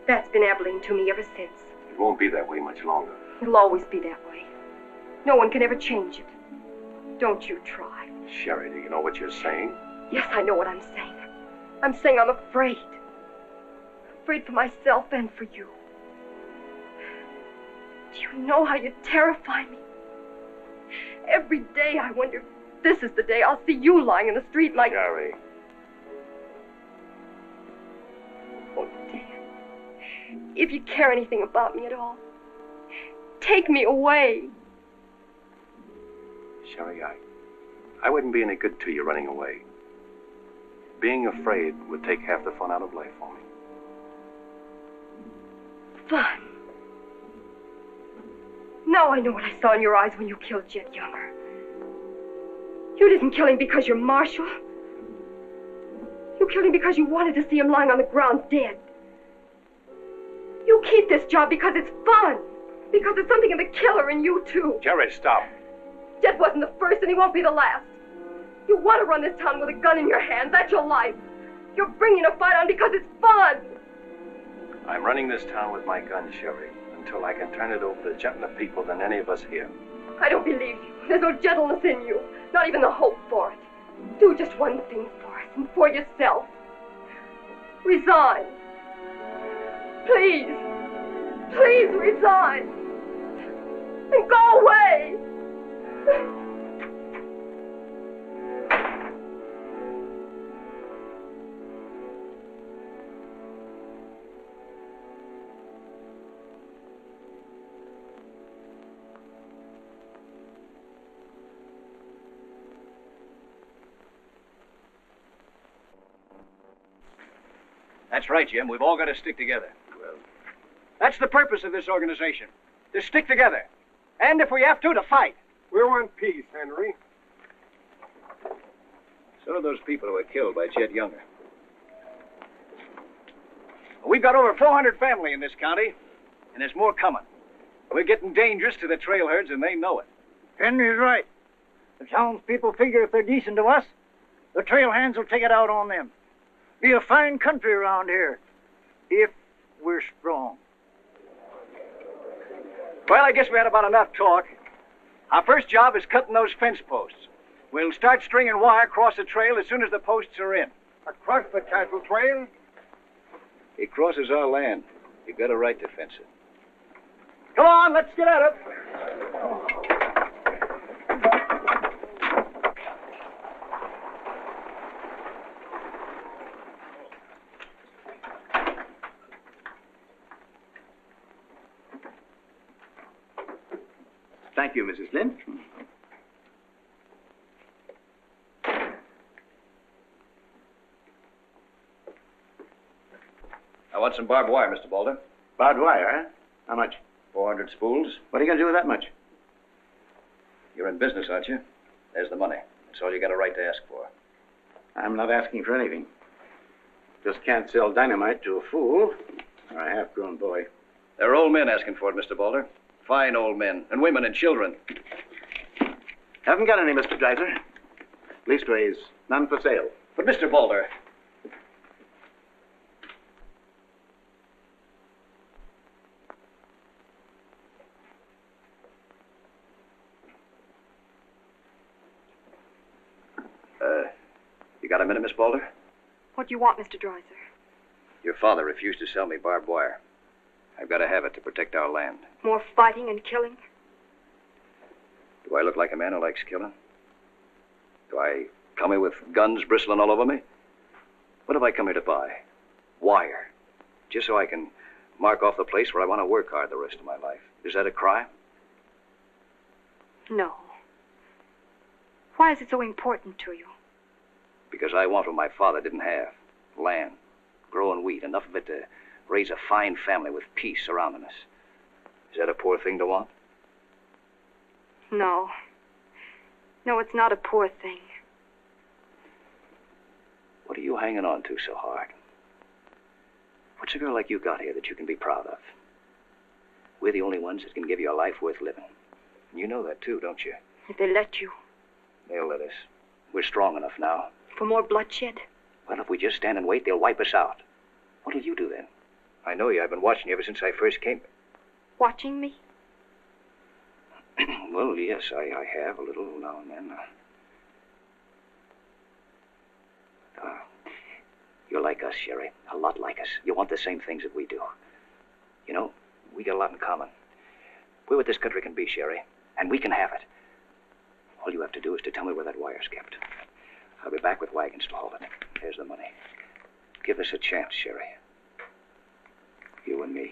That's been Abilene to me ever since. It won't be that way much longer. It'll always be that way. No one can ever change it. Don't you try. Sherry, do you know what you're saying? Yes, I know what I'm saying. I'm saying I'm afraid. Afraid for myself and for you. Do you know how you terrify me? Every day I wonder if this is the day I'll see you lying in the street like... Sherry. Oh, Dan. If you care anything about me at all, take me away. Sherry, I wouldn't be any good to you running away. Being afraid would take half the fun out of life for me. Fun? Now I know what I saw in your eyes when you killed Jet Younger. You didn't kill him because you're Marshal. You killed him because you wanted to see him lying on the ground dead. You keep this job because it's fun. Because there's something in the killer in you, too. Jerry, stop. Jet wasn't the first, and he won't be the last. You want to run this town with a gun in your hand. That's your life. You're bringing a fight on because it's fun. I'm running this town with my gun, Sherry, until I can turn it over to gentler people than any of us here. I don't believe you. There's no gentleness in you. Not even the hope for it. Do just one thing for us and for yourself. Resign. Please. Please resign. And go away. That's right, Jim. We've all got to stick together. Well, that's the purpose of this organization. To stick together. And if we have to fight. We want peace, Henry. So do those people who were killed by Chet Younger. We've got over 400 family in this county, and there's more coming. We're getting dangerous to the trail herds, and they know it. Henry's right. The townspeople figure if they're decent to us, the trail hands will take it out on them. Be a fine country around here, if we're strong. Well, I guess we had about enough talk. Our first job is cutting those fence posts. We'll start stringing wire across the trail as soon as the posts are in. Across the cattle trail? It crosses our land. You've got a right to fence it. Come on, let's get at it. Thank you, Mrs. Lynn. I want some barbed wire, Mr. Boulder. Barbed wire, huh? How much? 400 spools. What are you going to do with that much? You're in business, aren't you? There's the money. That's all you got a right to ask for. I'm not asking for anything. Just can't sell dynamite to a fool or a half-grown boy. There are old men asking for it, Mr. Boulder. Fine old men, and women and children. Haven't got any, Mr. Dreiser. Leastways, none for sale. But, Mr. Boulder... You got a minute, Miss Boulder? What do you want, Mr. Dreiser? Your father refused to sell me barbed wire. I've got to have it to protect our land. More fighting and killing? Do I look like a man who likes killing? Do I come here with guns bristling all over me? What have I come here to buy? Wire. Just so I can mark off the place where I want to work hard the rest of my life. Is that a crime? No. Why is it so important to you? Because I want what my father didn't have. Land. Growing wheat. Enough of it to raise a fine family with peace surrounding us. Is that a poor thing to want? No. No, it's not a poor thing. What are you hanging on to so hard? What's a girl like you got here that you can be proud of? We're the only ones that can give you a life worth living. And you know that too, don't you? If they let you. They'll let us. We're strong enough now. For more bloodshed? Well, if we just stand and wait, they'll wipe us out. What'll you do then? I know you. I've been watching you ever since I first came. Watching me? Well, yes, I have a little now and then. You're like us, Sherry. A lot like us. You want the same things that we do. You know, we got a lot in common. We're what this country can be, Sherry. And we can have it. All you have to do is to tell me where that wire's kept. I'll be back with wagons to haul it. There's the money. Give us a chance, Sherry. You and me.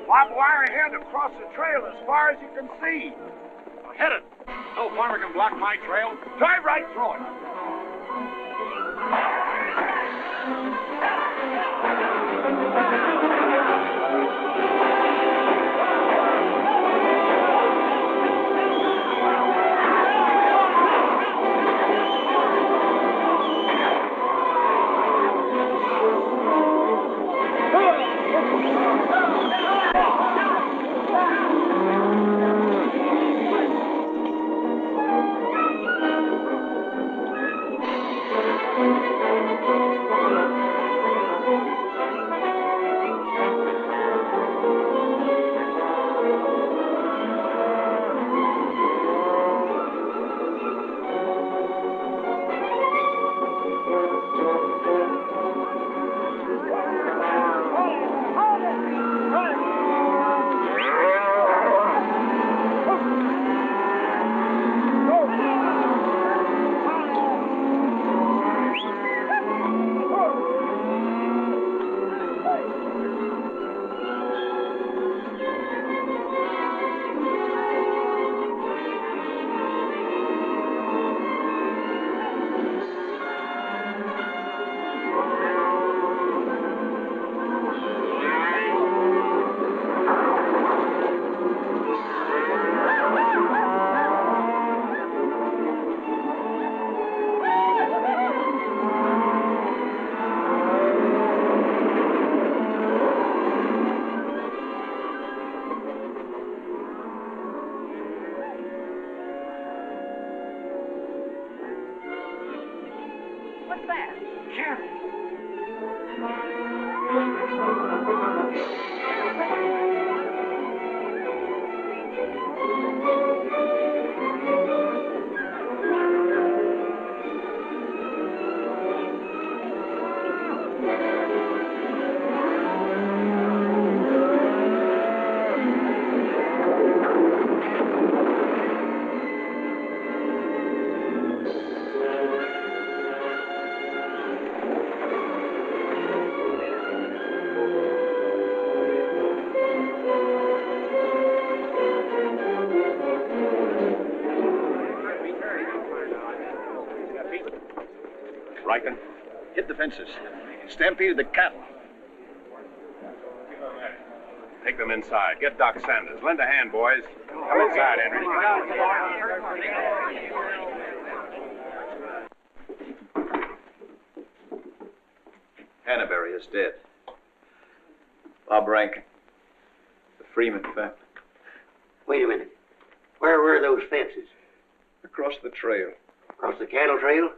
Barbed wire ahead across the trail as far as you can see. Hit it. No farmer can block my trail. Drive right through it. What's that? Riken? Hit the fences. Stampeded the cattle. Take them inside. Get Doc Sanders. Lend a hand, boys. Come inside, Henry. Hannaberry is dead. Bob Rankin. The Freeman family. Wait a minute. Where were those fences? Across the trail. Across the cattle trail?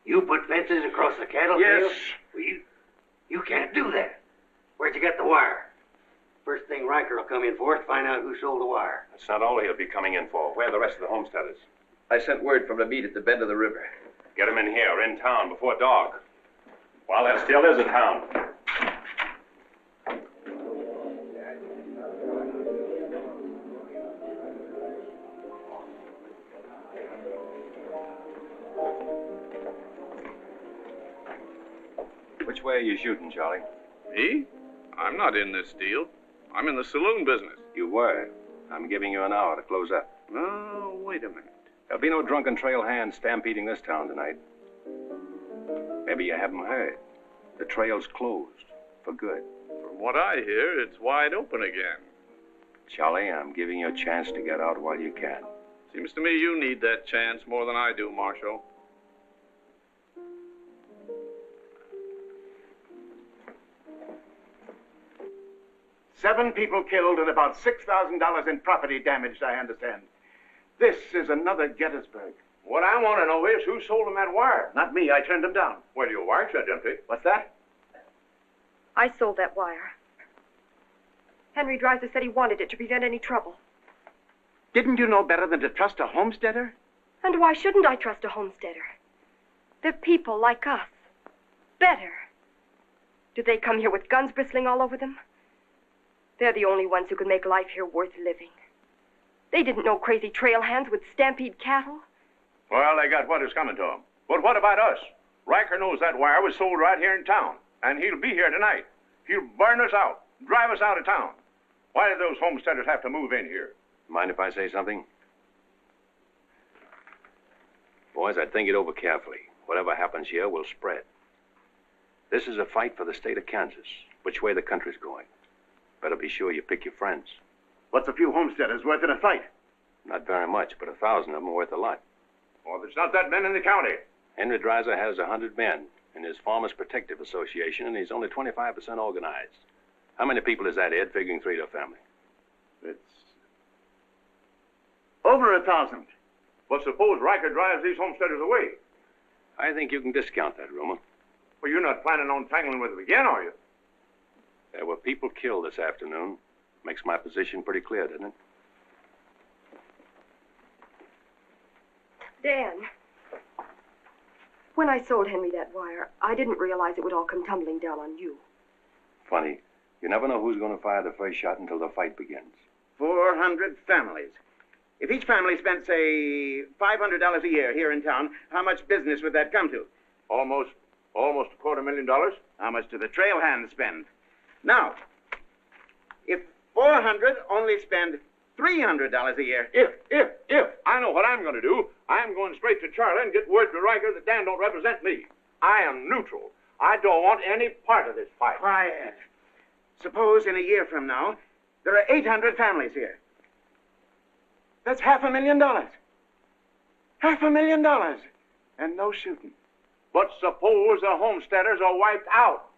You put fences across the cattle trail? Yes. Well, you can't do that. Where'd you get the wire? First thing Riker will come in for is to find out who sold the wire. That's not all he'll be coming in for. Where are the rest of the homesteaders? I sent word from the meet at the bend of the river. Get them in here, in town, before dark. Well, that still is a town. Which way are you shooting, Charlie? Me? I'm not in this deal. I'm in the saloon business. You were. I'm giving you an hour to close up. Oh, wait a minute. There'll be no drunken trail hands stampeding this town tonight. Maybe you haven't heard. The trail's closed. For good. From what I hear, it's wide open again. Charlie, I'm giving you a chance to get out while you can. Seems to me you need that chance more than I do, Marshal. Seven people killed and about $6,000 in property damaged, I understand. This is another Gettysburg. What I want to know is who sold him that wire? Not me. I turned them down. Well, your wire said empty. What's that? I sold that wire. Henry Dreiser said he wanted it to prevent any trouble. Didn't you know better than to trust a homesteader? And why shouldn't I trust a homesteader? They're people like us. Better. Do they come here with guns bristling all over them? They're the only ones who can make life here worth living. They didn't know crazy trail hands would stampede cattle. Well, they got what is coming to them. But what about us? Riker knows that wire was sold right here in town, and he'll be here tonight. He'll burn us out, drive us out of town. Why did those homesteaders have to move in here? Mind if I say something? Boys, I'd think it over carefully. Whatever happens here will spread. This is a fight for the state of Kansas, which way the country's going. Better be sure you pick your friends. What's a few homesteaders worth in a fight? Not very much, but 1,000 of them are worth a lot. Well, there's not that many in the county. Henry Dreiser has 100 men in his Farmers Protective Association, and he's only 25% organized. How many people is that, Ed, figuring 3 to a family? It's over 1,000. Well, suppose Riker drives these homesteaders away. I think you can discount that rumor. Well, you're not planning on tangling with them again, are you? There were people killed this afternoon. Makes my position pretty clear, doesn't it? Dan, when I sold Henry that wire, I didn't realize it would all come tumbling down on you. Funny. You never know who's going to fire the first shot until the fight begins. 400 families. If each family spent, say, $500 a year here in town, how much business would that come to? Almost $250,000. How much do the trail hands spend? Now, if 400 only spend $300 a year. If. I know what I'm going to do. I'm going straight to Charlie and get word to Riker that Dan don't represent me. I am neutral. I don't want any part of this fight. Quiet. Suppose in a year from now, there are 800 families here. That's $500,000. $500,000. And no shooting. But suppose the homesteaders are wiped out.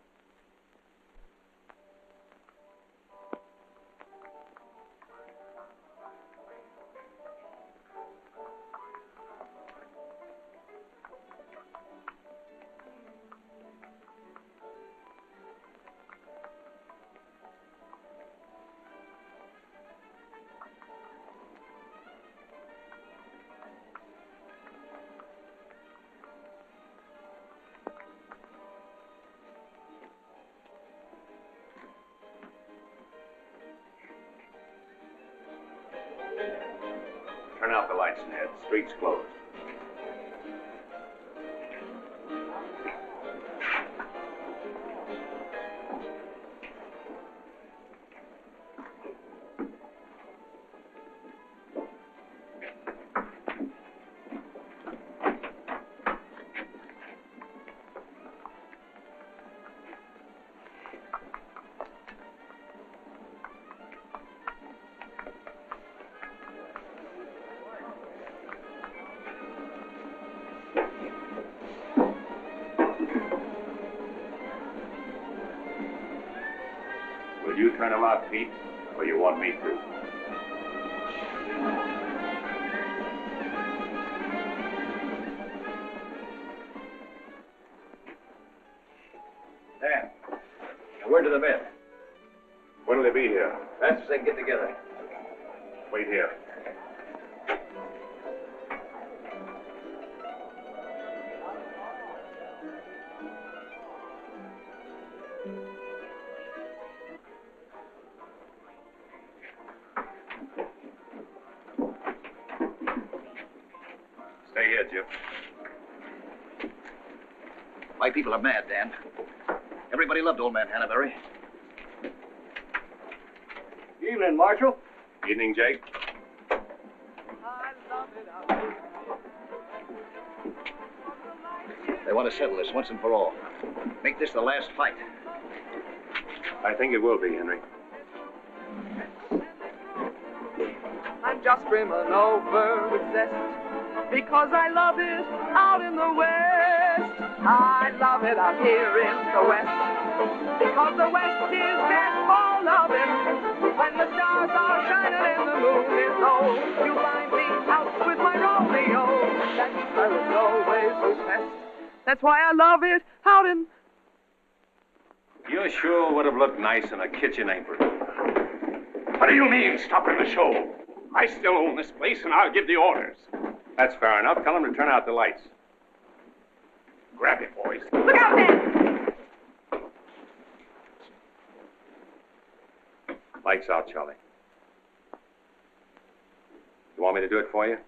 Turn out the lights, Ned. Street's closed. Will you turn them out, Pete, or you want me to? Dan, a word to the men. When'll they be here? Fast as they can get together. Wait here. Stay here, Jim. My people are mad, Dan. Everybody loved old man Hannaberry. Evening, Marshal. Evening, Jake. They want to settle this once and for all. Make this the last fight. I think it will be, Henry. I'm just brimming over with zest because I love it out in the West. I love it out here in the West because the West is best for loving. When the stars are shining and the moon is low, you find me out with my Romeo. That's where it's always so best. That's why I love it out in... You sure would have looked nice in a kitchen apron. What do you mean, stopping the show? I still own this place, and I'll give the orders. That's fair enough. Tell them to turn out the lights. Grab it, boys. Look out, Dan! Lights out, Charlie. You want me to do it for you?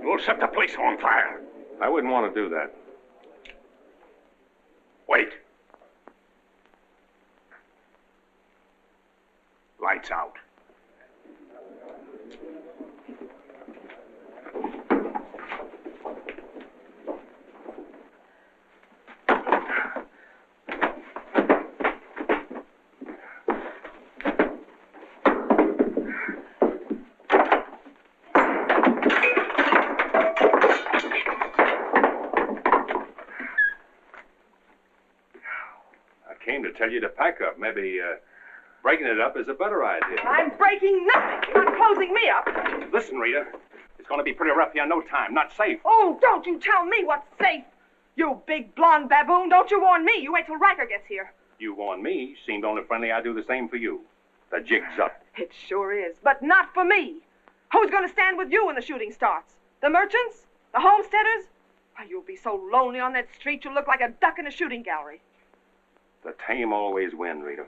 You'll set the place on fire. I wouldn't want to do that. Wait. Lights out. Tell you to pack up. Maybe breaking it up is a better idea. I'm breaking nothing. You're not closing me up. Listen, Rita, it's going to be pretty rough here in no time. Not safe. Oh, don't you tell me what's safe. You big blonde baboon, don't you warn me. You wait till Riker gets here. You warn me. Seemed only friendly I'd do the same for you. The jig's up. It sure is, but not for me. Who's going to stand with you when the shooting starts? The merchants? The homesteaders? Why, you'll be so lonely on that street you'll look like a duck in a shooting gallery. The tame always win, Rita.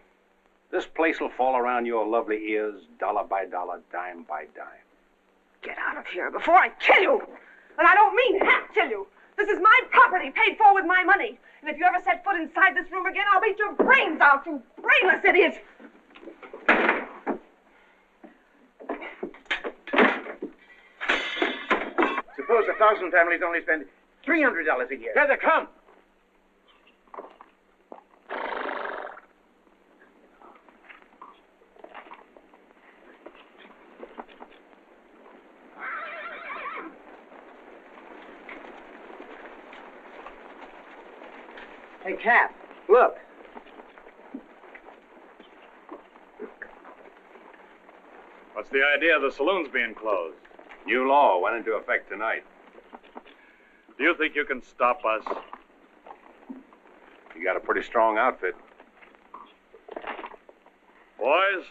This place will fall around your lovely ears, dollar by dollar, dime by dime. Get out of here before I kill you! And I don't mean half kill you. This is my property, paid for with my money. And if you ever set foot inside this room again, I'll beat your brains out, you brainless idiot! Suppose 1,000 families only spend $300 a year. Here they come. Hey, Cap, look. What's the idea of the saloons being closed? New law went into effect tonight. Do you think you can stop us? You got a pretty strong outfit. Boys,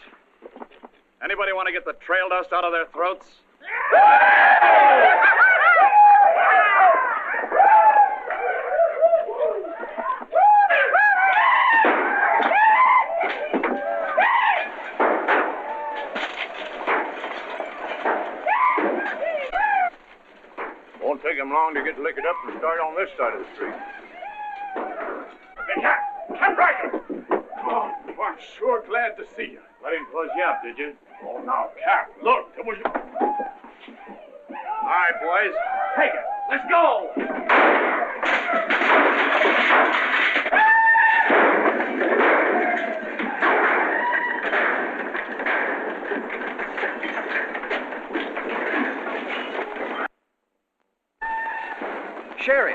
anybody want to get the trail dust out of their throats? them long to get liquored up and start on this side of the street. Hey, Cap Riker! Oh, I'm sure glad to see you. I didn't close you up, did you? Oh, now, Cap, look, there was... All right, boys. Take it. Let's go! Sherry.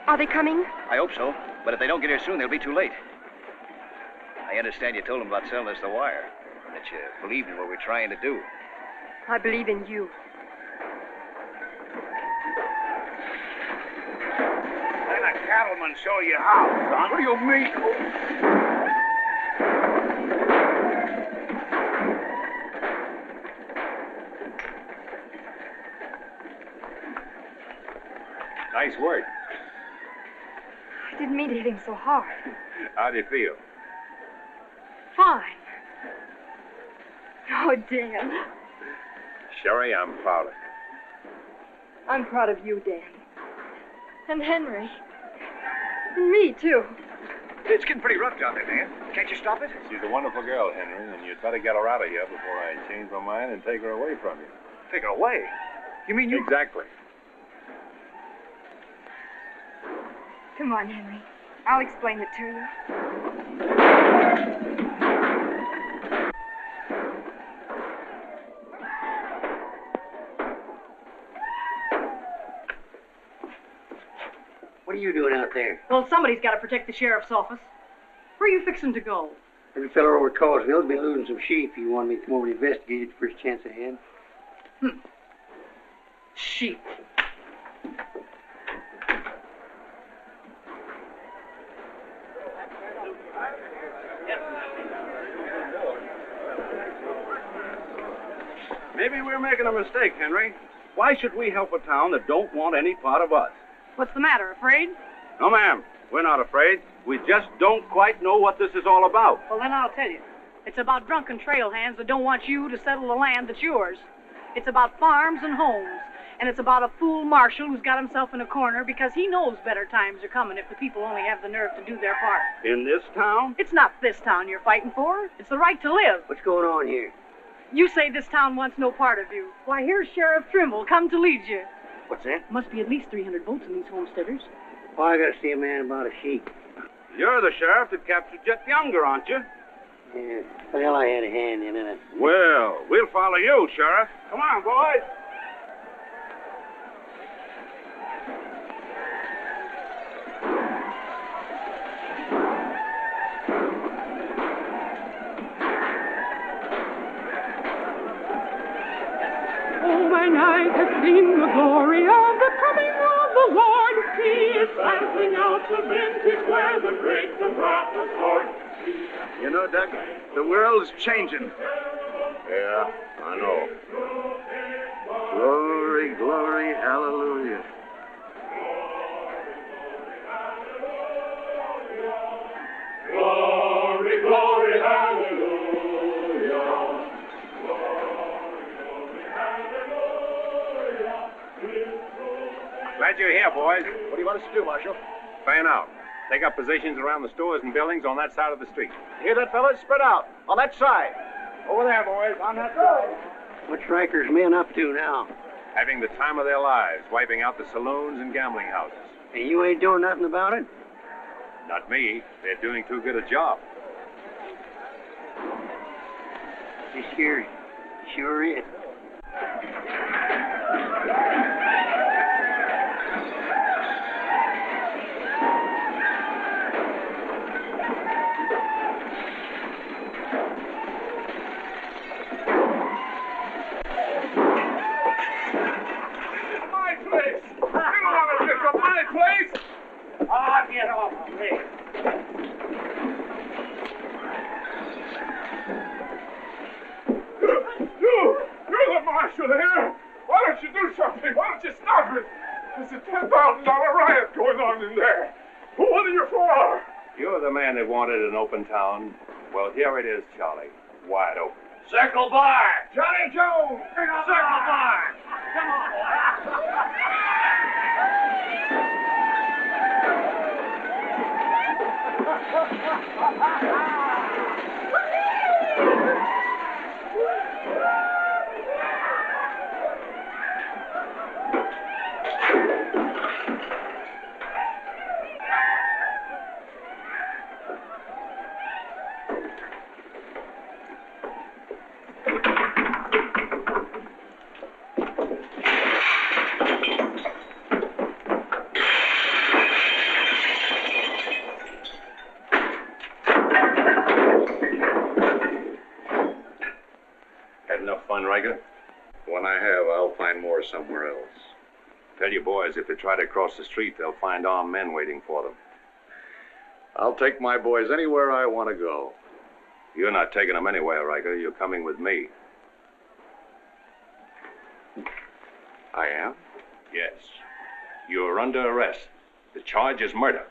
Are they coming? I hope so. But if they don't get here soon, they'll be too late. I understand you told them about selling us the wire. That you believed in what we're trying to do. I believe in you. Let a cattleman show you how, son. What do you mean? Nice work. I didn't mean to hit him so hard. How do you feel? Fine. Oh, Dan. Sherry, I'm proud of you. I'm proud of you, Dan. And Henry. And me, too. It's getting pretty rough down there, Dan. Can't you stop it? She's a wonderful girl, Henry, and you'd better get her out of here before I change my mind and take her away from you. Take her away? You mean you... Exactly. Come on, Henry. I'll explain it to you. What are you doing out there? Well, somebody's got to protect the sheriff's office. Where are you fixing to go? Every fellow over at Causville's been losing some sheep. You wanted me to come over and investigate it the first chance I had. Sheep. Maybe we're making a mistake, Henry. Why should we help a town that don't want any part of us? What's the matter, afraid? No, ma'am. We're not afraid. We just don't quite know what this is all about. Well, then I'll tell you. It's about drunken trail hands that don't want you to settle the land that's yours. It's about farms and homes. And it's about a fool marshal who's got himself in a corner because he knows better times are coming if the people only have the nerve to do their part. In this town? It's not this town you're fighting for. It's the right to live. What's going on here? You say this town wants no part of you. Why, here's Sheriff Trimble come to lead you. What's that? Must be at least 300 votes in these homesteaders. Oh, I gotta see a man about a sheep. You're the sheriff that captured Jet Younger, aren't you? Yeah. Well, I had a hand in it. Well, we'll follow you, Sheriff. Come on, boys. Oh, when I have seen the glory of the coming of the Lord, He is passing out the vintage where the grapes of wrath are stored. You know, Doug, the world's changing. Yeah, I know. Glory, glory, hallelujah. Glory, glory, hallelujah. Glad you're here, boys. What do you want us to do, Marshal? Fan out. Take up positions around the stores and buildings on that side of the street. You hear that, fellas? Spread out. On that side. Over there, boys, on that side. What's Riker's men up to now? Having the time of their lives, wiping out the saloons and gambling houses. And you ain't doing nothing about it? Not me. They're doing too good a job. You sure? Sure is. Get off of me. You're the marshal here. Why don't you do something? Why don't you stop it? There's a $10,000 riot going on in there. What are you for? You're the man that wanted an open town. Well, here it is, Charlie. Wide open. Circle bar. Johnny Jones. Circle bar. Come on. enough fun, Riker? When I have, I'll find more somewhere else. Tell your boys if they try to cross the street, they'll find armed men waiting for them. I'll take my boys anywhere I want to go. You're not taking them anywhere, Riker. You're coming with me. I am? Yes. You're under arrest. The charge is murder.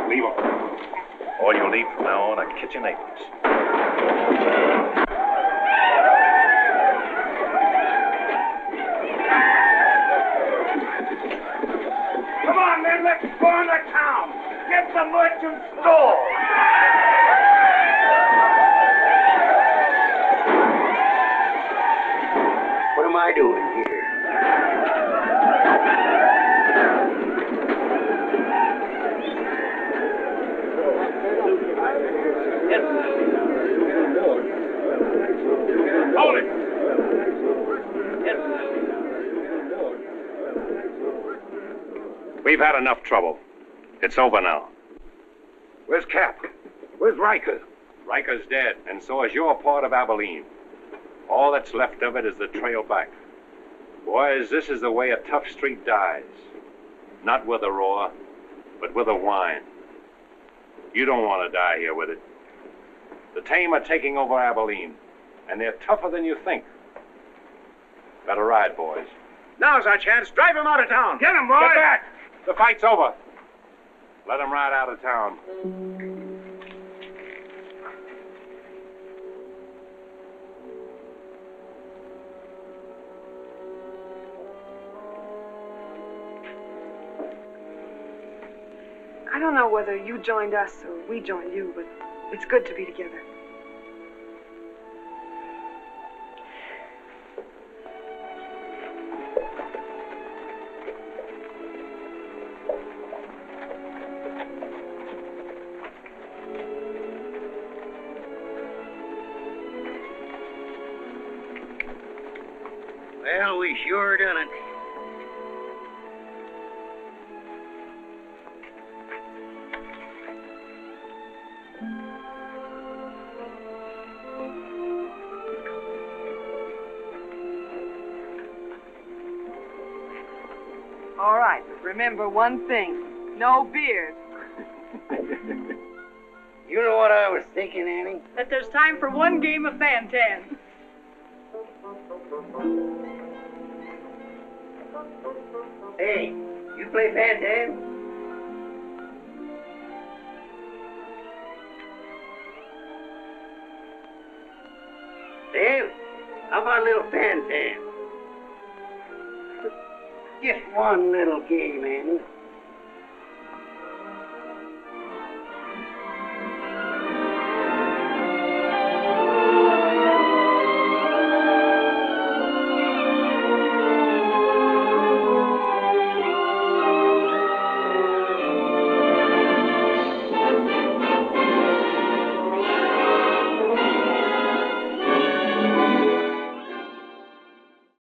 Leave them. All you'll need from now on are kitchen aprons. Come on, men, let's burn the town. Get the merchant stole. What am I doing here? Hold it! We've had enough trouble. It's over now. Where's Cap? Where's Riker? Riker's dead, and so is your part of Abilene. All that's left of it is the trail back. Boys, this is the way a tough street dies. Not with a roar, but with a whine. You don't want to die here with it. The Tamed are taking over Abilene, and they're tougher than you think. Better ride, boys. Now's our chance. Drive him out of town. Get him, boy. Get back! The fight's over. Let him ride out of town. I don't know whether you joined us or we joined you, but it's good to be together. Well, we sure done it. All right, but remember one thing. No beard. You know what I was thinking, Annie? That there's time for one game of Fan-Tan. Hey, you play Fan-Tan? Dave, how about a little Fan-Tan? Just one little game, Annie.